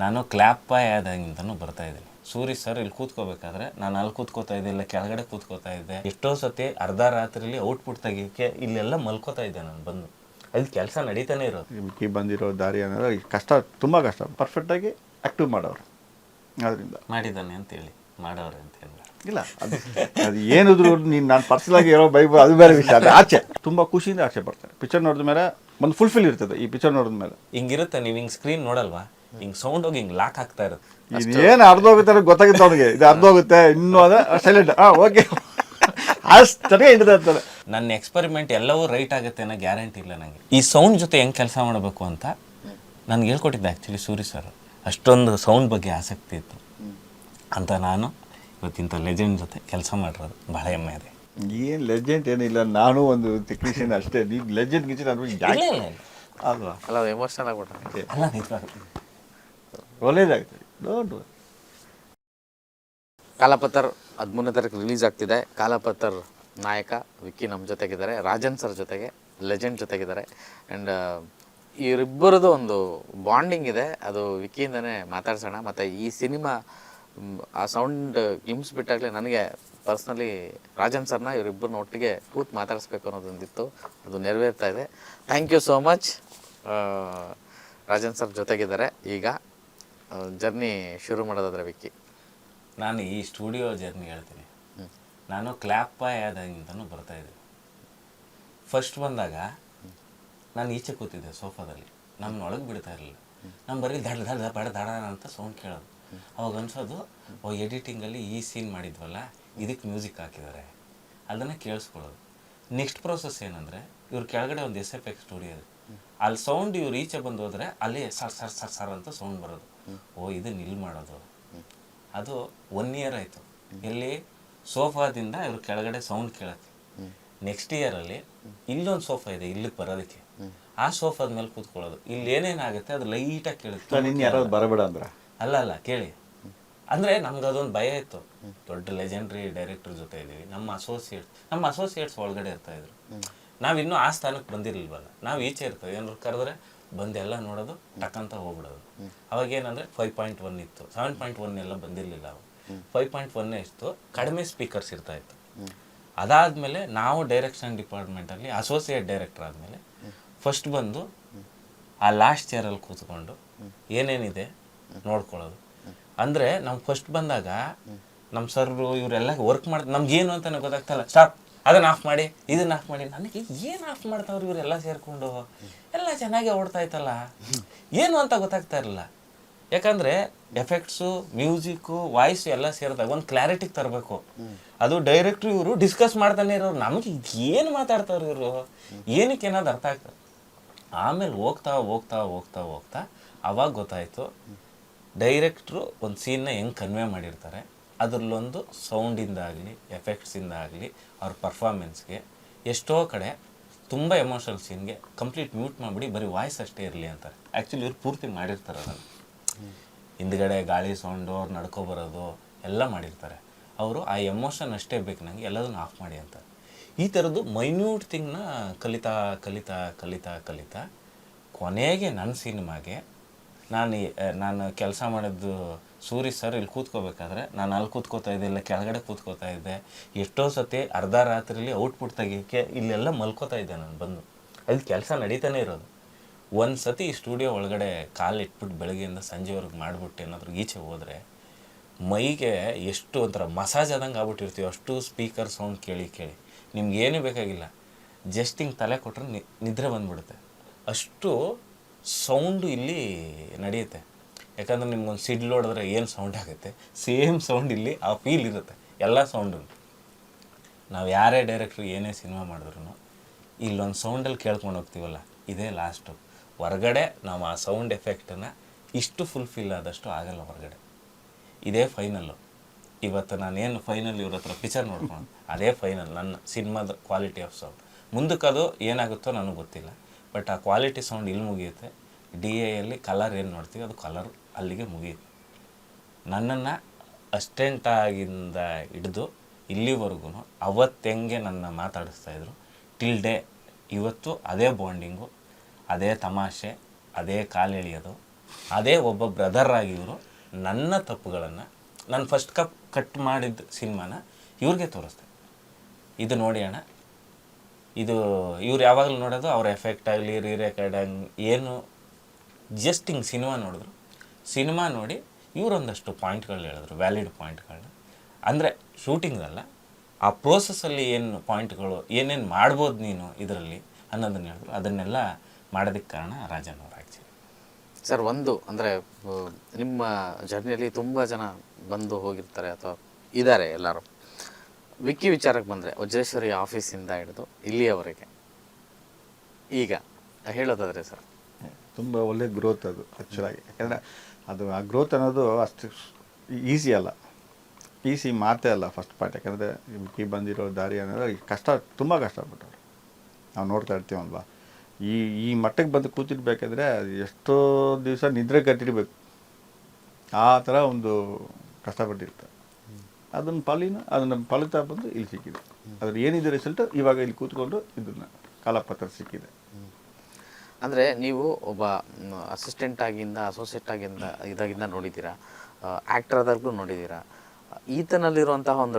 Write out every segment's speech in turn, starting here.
ನಾನು ಕ್ಲ್ಯಾಪ್ ಆದಾಗಿಂತನೂ ಬರ್ತಾ ಇದ್ದೀನಿ. ಸೂರಿ ಸರ್ ಇಲ್ಲಿ ಕೂತ್ಕೋಬೇಕಾದ್ರೆ ನಾನು ಅಲ್ಲಿ ಕೂತ್ಕೋತಾ ಇದ್ದೆ, ಇಲ್ಲ ಕೆಳಗಡೆ ಕೂತ್ಕೋತಾ ಇದ್ದೆ. ಎಷ್ಟೋ ಸತಿ ಅರ್ಧ ರಾತ್ರಿಲಿ ಔಟ್ಪುಟ್ ತೆಗಿಯೋಕ್ಕೆ ಇಲ್ಲೆಲ್ಲ ಮಲ್ಕೋತಾ ಇದ್ದೆ ನಾನು ಬಂದು. ಅಲ್ಲಿ ಕೆಲಸ ನಡೀತಾನೆ ಇರೋದು. ವಿಕ್ಕಿ ಬಂದಿರೋ ದಾರಿ ಅನ್ನೋದು ಕಷ್ಟ, ತುಂಬ ಕಷ್ಟ. ಪರ್ಫೆಕ್ಟಾಗಿ ಆ್ಯಕ್ಟಿವ್ ಮಾಡೋರು ಅದರಿಂದ ಮಾಡಿದ್ದಾನೆ ಅಂತೇಳಿ ಮಾಡೋರೆ ಅಂತ ಹೇಳಿ ಇಲ್ಲ, ಅದು ಏನಿದ್ರು ನಾನು ಪರ್ಸನಲಾಗಿ ಇರೋ ಬೈಬಲ್ ಅದು ಬೇರೆ ವಿಷಯ. ಅದು ಆಚೆ ತುಂಬ ಖುಷಿಯಿಂದ ಆಚೆ ಬರ್ತಾರೆ. ಪಿಕ್ಚರ್ ನೋಡಿದ ಮೇಲೆ ಒಂದು ಫುಲ್ಫಿಲ್ ಇರ್ತದೆ. ಈ ಪಿಕ್ಚರ್ ನೋಡಿದ ಮೇಲೆ ಹಿಂಗಿರುತ್ತೆ, ನೀವು ಹಿಂಗೆ ಸ್ಕ್ರೀನ್ ನೋಡಲ್ವಾ, ಹಿಂಗೆ ಸೌಂಡ್ ಹೋಗಿ ಹಿಂಗೆ ಲಾಕ್ ಆಗ್ತಾ ಇರುತ್ತೆ. ಏನು ಅರ್ಧ ಹೋಗುತ್ತೆ ಅನ್ನೋದು ಗೊತ್ತಾಗುತ್ತೆ ಅವನಿಗೆ. ಇದು ಅರ್ಧ ಹೋಗುತ್ತೆ ಇನ್ನೂ ಅದ ಸೈಲೆಂಟ್, ಓಕೆ ಅಷ್ಟೇ ಇರ್ತದೆ. ನನ್ನ ಎಕ್ಸ್ಪೆರಿಮೆಂಟ್ ಎಲ್ಲವೂ ರೈಟ್ ಆಗುತ್ತೆ ಅನ್ನೋ ಗ್ಯಾರಂಟಿ ಇಲ್ಲ ನನಗೆ. ಈ ಸೌಂಡ್ ಜೊತೆ ಹೆಂಗೆ ಕೆಲಸ ಮಾಡಬೇಕು ಅಂತ ನನಗೆ ಹೇಳ್ಕೊಟ್ಟಿದ್ದೆ ಆ್ಯಕ್ಚುಲಿ ಸೂರಿ ಸರ್. ಅಷ್ಟೊಂದು ಸೌಂಡ್ ಬಗ್ಗೆ ಆಸಕ್ತಿ ಇತ್ತು ಅಂತ ನಾನು ಇವತ್ತಿಂಥ ಲೆಜೆಂಡ್ ಜೊತೆ ಕೆಲಸ ಮಾಡಿರೋದು ಭಾಳ ಹೆಮ್ಮೆ ಇದೆ. ಏನು ಲೆಜೆಂಡ್ ಏನಿಲ್ಲ, ನಾನು ಒಂದು ಟೆಕ್ನಿಷಿಯನ್ ಅಷ್ಟೇ. ನೀವು ಲೆಜೆಂಡ್ ಗಿಜೆಂಡ್ ಅಲ್ವಾ? ಅಲ್ಲ ಎಮೋಷನಲ್ ಆಗ್ಬಿಟ್ರೆ ಅಲ್ಲ, ನಿಜವಾಗ್ಲೂ ಒಳ್ಳೇದಾಗ್ತದೆ. Don't worry. ಕಾಲಾಪತ್ತರ್ 13ನೇ ತಾರೀಕು ರಿಲೀಸ್ ಆಗ್ತಿದೆ. ಕಾಲಾಪತ್ತರ್ ನಾಯಕ ವಿಕ್ಕಿ ನಮ್ಮ ಜೊತೆಗಿದ್ದಾರೆ, ರಾಜನ್ ಸರ್ ಜೊತೆಗೆ ಲೆಜೆಂಡ್ ಜೊತೆಗಿದ್ದಾರೆ. ಆ್ಯಂಡ್ ಇವರಿಬ್ಬರದು ಒಂದು ಬಾಂಡಿಂಗ್ ಇದೆ, ಅದು ವಿಕ್ಕಿಯಿಂದನೇ ಮಾತಾಡ್ಸೋಣ. ಮತ್ತು ಈ ಸಿನಿಮಾ ಆ ಸೌಂಡ್ ಗ್ಲಿಮ್ಸ್ ಬಿಟ್ಟಾಗಲೇ ನನಗೆ ಪರ್ಸ್ನಲಿ ರಾಜನ್ ಸರ್ನ ಇವರಿಬ್ಬರನ್ನ ಒಟ್ಟಿಗೆ ಕೂತು ಮಾತಾಡಿಸ್ಬೇಕು ಅನ್ನೋದೊಂದಿತ್ತು. ಅದು ನೆರವೇರ್ತಾ ಇದೆ. Thank you so much. Rajan sir ಜೊತೆಗಿದ್ದಾರೆ. ಈಗ ಜರ್ನಿ ಶುರು ಮಾಡೋದಾದ್ರೆ ವಿಕ್ಕಿ, ನಾನು ಈ ಸ್ಟುಡಿಯೋ ಜರ್ನಿ ಹೇಳ್ತೀನಿ. ನಾನು ಕ್ಲ್ಯಾಪ್ ಆದಾಗಿಂತನೂ ಬರ್ತಾ ಇದ್ದೀನಿ. ಫಸ್ಟ್ ಬಂದಾಗ ನಾನು ಈಚೆ ಕೂತಿದ್ದೆ ಸೋಫಾದಲ್ಲಿ, ನಮ್ಮನ್ನ ಒಳಗೆ ಬಿಡ್ತಾ ಇರಲಿಲ್ಲ. ನಾನು ಬರೀ ದಡ ದಡ ಬಡ ದಡ ಅಂತ ಸೌಂಡ್ ಕೇಳೋದು. ಅವಾಗ ಅನ್ಸೋದು, ಎಡಿಟಿಂಗಲ್ಲಿ ಈ ಸೀನ್ ಮಾಡಿದ್ವಲ್ಲ, ಇದಕ್ಕೆ ಮ್ಯೂಸಿಕ್ ಹಾಕಿದ್ದಾರೆ, ಅದನ್ನು ಕೇಳಿಸ್ಕೊಳ್ಳೋದು. ನೆಕ್ಸ್ಟ್ ಪ್ರೋಸೆಸ್ ಏನಂದರೆ, ಇವ್ರ ಕೆಳಗಡೆ ಒಂದು SFX ಸ್ಟುಡಿಯೋ ಇದೆ. ಅಲ್ಲಿ ಸೌಂಡ್ ಇವ್ರು ಈಚೆ ಬಂದು ಹೋದರೆ ಅಲ್ಲಿ ಸರ್ ಸರ್ ಸರ್ ಸರ್ ಅಂತ ಸೌಂಡ್ ಬರೋದು. ಇದು ನಿಲ್ ಮಾಡೋದು. ಅದು 1 ಇಯರ್ ಆಯಿತು. ಇಲ್ಲಿ ಸೋಫಾದಿಂದ ಇವ್ರ ಕೆಳಗಡೆ ಸೌಂಡ್ ಕೇಳತ್ತೆ. ನೆಕ್ಸ್ಟ್ ಇಯರಲ್ಲಿ ಇಲ್ಲೊಂದು ಸೋಫಾ ಇದೆ ಇಲ್ಲಿಗೆ ಬರೋದಕ್ಕೆ, ಆ ಸೋಫಾದ ಮೇಲೆ ಕೂತ್ಕೊಳ್ಳೋದು. ಇಲ್ಲಿ ಏನೇನಾಗುತ್ತೆ ಅದು ಲೈಟಾಗಿ ಕೇಳುತ್ತೆ. ನಿನ್ನ ಯಾರಾದ್ರು ಬರಬೇಡ ಅಂದ್ರೆ ಅಲ್ಲ ಕೇಳಿ, ಅಂದರೆ ನಮ್ಗೆ ಅದೊಂದು ಭಯ ಇತ್ತು. ದೊಡ್ಡ ಲೆಜೆಂಡ್ರಿ ಡೈರೆಕ್ಟರ್ ಜೊತೆ ಇದ್ದೀವಿ, ನಮ್ಮ ಅಸೋಸಿಯೇಟ್ಸ್ ಒಳಗಡೆ ಇರ್ತಾಯಿದ್ರು. ನಾವಿನ್ನೂ ಆ ಸ್ಥಾನಕ್ಕೆ ಬಂದಿರಲಿಲ್ವಲ್ಲ, ನಾವು ಈಚೆ ಇರ್ತೇವೆ. ಏನಾದ್ರು ಕರೆದ್ರೆ ಬಂದೆಲ್ಲ ನೋಡೋದು, ಟಕ್ಕಂತ ಹೋಗ್ಬಿಡೋದು. ಅವಾಗೇನಂದರೆ 5.1 ಇತ್ತು, 7.1 ಎಲ್ಲ ಬಂದಿರಲಿಲ್ಲ. ಅವು 5.1 ಇತ್ತು, ಕಡಿಮೆ ಸ್ಪೀಕರ್ಸ್ ಇರ್ತಾಯಿತ್ತು. ಅದಾದಮೇಲೆ ನಾವು ಡೈರೆಕ್ಷನ್ ಡಿಪಾರ್ಟ್ಮೆಂಟಲ್ಲಿ ಅಸೋಸಿಯೇಟ್ ಡೈರೆಕ್ಟರ್ ಆದಮೇಲೆ ಫಸ್ಟ್ ಬಂದು ಆ ಲಾಸ್ಟ್ ಚೇರಲ್ಲಿ ಕೂತ್ಕೊಂಡು ಏನೇನಿದೆ ನೋಡ್ಕೊಳ್ಳೋದು. ಅಂದರೆ ನಾವು ಫಸ್ಟ್ ಬಂದಾಗ ನಮ್ಮ ಸರ್ರು ಇವರೆಲ್ಲ ವರ್ಕ್ ಮಾಡಿ ನಮ್ಗೇನು ಅಂತಲೇ ಗೊತ್ತಾಗ್ತಲ್ಲ. ಸ್ಟಾಪ್, ಅದನ್ನು ಆಫ್ ಮಾಡಿ, ಇದನ್ನು ಆಫ್ ಮಾಡಿ. ನನಗೆ ಏನು ಆಫ್ ಮಾಡ್ತಾವ್ರು ಇವರೆಲ್ಲ ಸೇರಿಕೊಂಡು, ಎಲ್ಲ ಚೆನ್ನಾಗೇ ಓಡ್ತಾ ಇತ್ತಲ್ಲ, ಏನು ಅಂತ ಗೊತ್ತಾಗ್ತಾ ಇರಲಿಲ್ಲ. ಯಾಕಂದರೆ ಎಫೆಕ್ಟ್ಸು, ಮ್ಯೂಸಿಕ್ಕು, ವಾಯ್ಸು ಎಲ್ಲ ಸೇರಿದಾಗ ಒಂದು ಕ್ಲಾರಿಟಿಗೆ ತರಬೇಕು. ಅದು ಡೈರೆಕ್ಟ್ರು ಇವರು ಡಿಸ್ಕಸ್ ಮಾಡ್ತಾನೆ ಇರೋರು, ನಮಗೆ ಏನು ಮಾತಾಡ್ತಾವ್ರು ಇವರು, ಏನಕ್ಕೆ ಏನಾದ್ರು ಅರ್ಥ ಆಗ್ತದೆ. ಆಮೇಲೆ ಹೋಗ್ತಾ ಹೋಗ್ತಾ ಹೋಗ್ತಾ ಹೋಗ್ತಾ ಅವಾಗ ಗೊತ್ತಾಯಿತು ಡೈರೆಕ್ಟ್ರು ಒಂದು ಸೀನ್ನ ಹೆಂಗೆ ಕನ್ವೆ ಮಾಡಿರ್ತಾರೆ. ಅದರಲ್ಲೊಂದು ಸೌಂಡಿಂದಾಗಲಿ ಎಫೆಕ್ಟ್ಸಿಂದಾಗಲಿ ಅವ್ರ ಪರ್ಫಾರ್ಮೆನ್ಸ್ಗೆ ಎಷ್ಟೋ ಕಡೆ ತುಂಬ ಎಮೋಷನಲ್ ಸೀನ್ಗೆ ಕಂಪ್ಲೀಟ್ ಮ್ಯೂಟ್ ಮಾಡಿಬಿಡಿ, ಬರೀ ವಾಯ್ಸ್ ಅಷ್ಟೇ ಇರಲಿ ಅಂತಾರೆ. ಆ್ಯಕ್ಚುಲಿ ಇವ್ರು ಪೂರ್ತಿ ಮಾಡಿರ್ತಾರೆ ಅದನ್ನು. ಹಿಂದ್ಗಡೆ ಗಾಳಿ ಸೌಂಡು, ಅವ್ರು ನಡ್ಕೊಬರೋದು ಎಲ್ಲ ಮಾಡಿರ್ತಾರೆ. ಅವರು ಆ ಎಮೋಷನ್ ಅಷ್ಟೇ ಬೇಕು ನನಗೆ, ಎಲ್ಲದನ್ನು ಆಫ್ ಮಾಡಿ ಅಂತ. ಈ ಥರದ್ದು ಮೈನ್ಯೂಟ್ ಥಿಂಗ್ನ ಕಲಿತಾ ಕಲಿತಾ ಕಲಿತಾ ಕಲಿತಾ ಕೊನೆಗೆ ನನ್ನ ಸಿನಿಮಾಗೆ ನಾನು ಕೆಲಸ ಮಾಡಿದ್ದು ಸೂರಿ ಸರ್ ಇಲ್ಲಿ ಕೂತ್ಕೋಬೇಕಾದ್ರೆ ನಾನು ಅಲ್ಲಿ ಕೂತ್ಕೋತಾ ಇದ್ದೆ, ಇಲ್ಲ ಕೆಳಗಡೆ ಕೂತ್ಕೋತಾ ಇದ್ದೆ. ಎಷ್ಟೋ ಸತಿ ಅರ್ಧ ರಾತ್ರಿಲಿ ಔಟ್ಪುಟ್ ತೆಗಿಯೋಕ್ಕೆ ಇಲ್ಲೆಲ್ಲ ಮಲ್ಕೋತಾ ಇದ್ದೆ ನಾನು ಬಂದು. ಅಲ್ಲಿ ಕೆಲಸ ನಡೀತಾನೆ ಇರೋದು. ಒಂದು ಸತಿ ಈ ಸ್ಟುಡಿಯೋ ಒಳಗಡೆ ಕಾಲು ಇಟ್ಬಿಟ್ಟು ಬೆಳಗ್ಗೆಯಿಂದ ಸಂಜೆವರೆಗೆ ಮಾಡಿಬಿಟ್ಟು ಏನಾದರೂ ಈಚೆ ಹೋದರೆ ಮೈಗೆ ಎಷ್ಟು ಒಂಥರ ಮಸಾಜ್ ಆದಂಗೆ ಆಗ್ಬಿಟ್ಟಿರ್ತೀವಿ. ಅಷ್ಟು ಸ್ಪೀಕರ್ ಸೌಂಡ್ ಕೇಳಿ ಕೇಳಿ ನಿಮ್ಗೇನೂ ಬೇಕಾಗಿಲ್ಲ, ಜಸ್ಟ್ ಹಿಂಗೆ ತಲೆ ಕೊಟ್ಟರೆ ನಿದ್ರೆ ಬಂದುಬಿಡುತ್ತೆ. ಅಷ್ಟು ಸೌಂಡು ಇಲ್ಲಿ ನಡೆಯುತ್ತೆ. ಯಾಕಂದರೆ ನಿಮ್ಗೊಂದು ಸಿಡ್ಲು ಹೊಡೆದ್ರೆ ಏನು ಸೌಂಡ್ ಆಗುತ್ತೆ, ಸೇಮ್ ಸೌಂಡ್ ಇಲ್ಲಿ ಆ ಫೀಲ್ ಇರುತ್ತೆ ಎಲ್ಲ ಸೌಂಡು. ನಾವು ಯಾರೇ ಡೈರೆಕ್ಟ್ರು ಏನೇ ಸಿನಿಮಾ ಮಾಡಿದ್ರು ಇಲ್ಲೊಂದು ಸೌಂಡಲ್ಲಿ ಕೇಳ್ಕೊಂಡು ಹೋಗ್ತೀವಲ್ಲ, ಇದೇ ಲಾಸ್ಟು. ಹೊರಗಡೆ ನಾವು ಆ ಸೌಂಡ್ ಎಫೆಕ್ಟನ್ನು ಇಷ್ಟು ಫುಲ್ಫಿಲ್ ಆದಷ್ಟು ಆಗಲ್ಲ ಹೊರಗಡೆ. ಇದೇ ಫೈನಲ್ಲು. ಇವತ್ತು ನಾನೇನು ಫೈನಲ್ ಇವ್ರ ಹತ್ರ ಪಿಕ್ಚರ್ ನೋಡ್ಕೊಂಡು ಅದೇ ಫೈನಲ್ ನನ್ನ ಸಿನಿಮಾದ ಕ್ವಾಲಿಟಿ ಆಫ್ ಸೌಂಡ್. ಮುಂದಕ್ಕೆ ಅದು ಏನಾಗುತ್ತೋ ನನಗೆ ಗೊತ್ತಿಲ್ಲ, ಬಟ್ ಆ ಕ್ವಾಲಿಟಿ ಸೌಂಡ್ ಇಲ್ಲಿ ಮುಗಿಯುತ್ತೆ. DAಯಲ್ಲಿ ಕಲರ್ ಏನು ನೋಡ್ತೀವಿ ಅದು ಕಲರ್ ಅಲ್ಲಿಗೆ ಮುಗಿಯುತ್ತೆ. ನನ್ನನ್ನು ಅಸ್ಟೆಂಟಾಗಿಂದ ಹಿಡಿದು ಇಲ್ಲಿವರೆಗೂ ಅವತ್ತೆಂಗೆ ನನ್ನ ಮಾತಾಡಿಸ್ತಾಯಿದ್ರು ಟಿಲ್ ಡೇ ಇವತ್ತು ಅದೇ ಬಾಂಡಿಂಗು, ಅದೇ ತಮಾಷೆ, ಅದೇ ಕಾಲು ಎಳೆಯೋದು, ಅದೇ ಒಬ್ಬ ಬ್ರದರ್ ಆಗಿ ಇವರು ನನ್ನ ತಪ್ಪುಗಳನ್ನು ನಾನು ಫಸ್ಟ್ ಕಟ್ ಮಾಡಿದ ಸಿನಿಮಾನ ಇವ್ರಿಗೆ ತೋರಿಸ್ದೆ. ಇದು ನೋಡಿ ಅಣ್ಣ, ಇದು ಇವ್ರು ಯಾವಾಗಲೂ ನೋಡೋದು ಅವ್ರ ಎಫೆಕ್ಟ್ ಆಗಲಿ ರೀರೆಕಾರ್ಡಿಂಗ್ ಏನು ಜಸ್ಟ್ ಹಿಂಗೆ ಸಿನಿಮಾ ನೋಡಿದ್ರು. ಸಿನಿಮಾ ನೋಡಿ ಇವರೊಂದಷ್ಟು ಪಾಯಿಂಟ್ಗಳು ಹೇಳಿದ್ರು, ವ್ಯಾಲಿಡ್ ಪಾಯಿಂಟ್ಗಳನ್ನ. ಅಂದರೆ ಶೂಟಿಂಗಲ್ಲ, ಆ ಪ್ರೋಸೆಸ್ಸಲ್ಲಿ ಏನು ಪಾಯಿಂಟ್ಗಳು ಏನೇನು ಮಾಡ್ಬೋದು ನೀನು ಇದರಲ್ಲಿ ಅನ್ನೋದನ್ನ ಹೇಳಿದ್ರು. ಅದನ್ನೆಲ್ಲ ಮಾಡೋದಕ್ಕೆ ಕಾರಣ ರಾಜನ್ ಅವರು ಆ್ಯಕ್ಚುಲಿ. ಸರ್, ಒಂದು ಅಂದರೆ ನಿಮ್ಮ ಜರ್ನಿಯಲ್ಲಿ ತುಂಬ ಜನ ಬಂದು ಹೋಗಿರ್ತಾರೆ ಅಥವಾ ಇದ್ದಾರೆ ಎಲ್ಲರೂ. ವಿಕ್ಕಿ ವಿಚಾರಕ್ಕೆ ಬಂದರೆ ವಜ್ರೇಶ್ವರಿ ಆಫೀಸಿಂದ ಹಿಡಿದು ಇಲ್ಲಿಯವರೆಗೆ ಈಗ ಹೇಳೋದಾದರೆ ಸರ್, ತುಂಬ ಒಳ್ಳೆ ಗ್ರೋತ್ ಅದು ಆ್ಯಕ್ಚುಲಾಗಿ. ಯಾಕಂದರೆ ಅದು ಆ ಗ್ರೋತ್ ಅನ್ನೋದು ಅಷ್ಟು ಈಸಿ ಅಲ್ಲ, ಈಸಿ ಮಾತೇ ಅಲ್ಲ ಫಸ್ಟ್ ಪಾರ್ಟ್. ಯಾಕಂದರೆ ವಿಕ್ಕಿ ಬಂದಿರೋ ದಾರಿ ಅನ್ನೋದು ಕಷ್ಟ, ತುಂಬ ಕಷ್ಟಪಟ್ಟವ್ರು. ನಾವು ನೋಡ್ತಾ ಇರ್ತೀವಲ್ವ, ಈ ಮಟ್ಟಕ್ಕೆ ಬಂದು ಕೂತಿರ್ಬೇಕಾದ್ರೆ ಅದು ಎಷ್ಟೋ ದಿವಸ ನಿದ್ರೆ ಕಟ್ಟಿರ್ಬೇಕು, ಆ ಥರ ಒಂದು ಕಷ್ಟಪಟ್ಟಿರ್ತಾರೆ. ಅದನ್ನು ಫಲಿತ ಬಂದು ಇಲ್ಲಿ ಸಿಕ್ಕಿದೆ. ಅದ್ರ ಏನಿದೆ ರಿಸಲ್ಟ್ ಇವಾಗ ಇಲ್ಲಿ ಕೂತ್ಕೊಂಡು ಇದನ್ನು ಕಾಲಪತ್ರ ಸಿಕ್ಕಿದೆ. ಅಂದರೆ ನೀವು ಒಬ್ಬ ಅಸಿಸ್ಟೆಂಟ್ ಆಗಿಂದ ಅಸೋಸಿಯೇಟ್ ಇದಾಗಿಂದ ನೋಡಿದ್ದೀರಾ, ಆ್ಯಕ್ಟರ್ ಆದಾಗಲೂ ನೋಡಿದ್ದೀರಾ. ಈತನಲ್ಲಿರುವಂತಹ ಒಂದು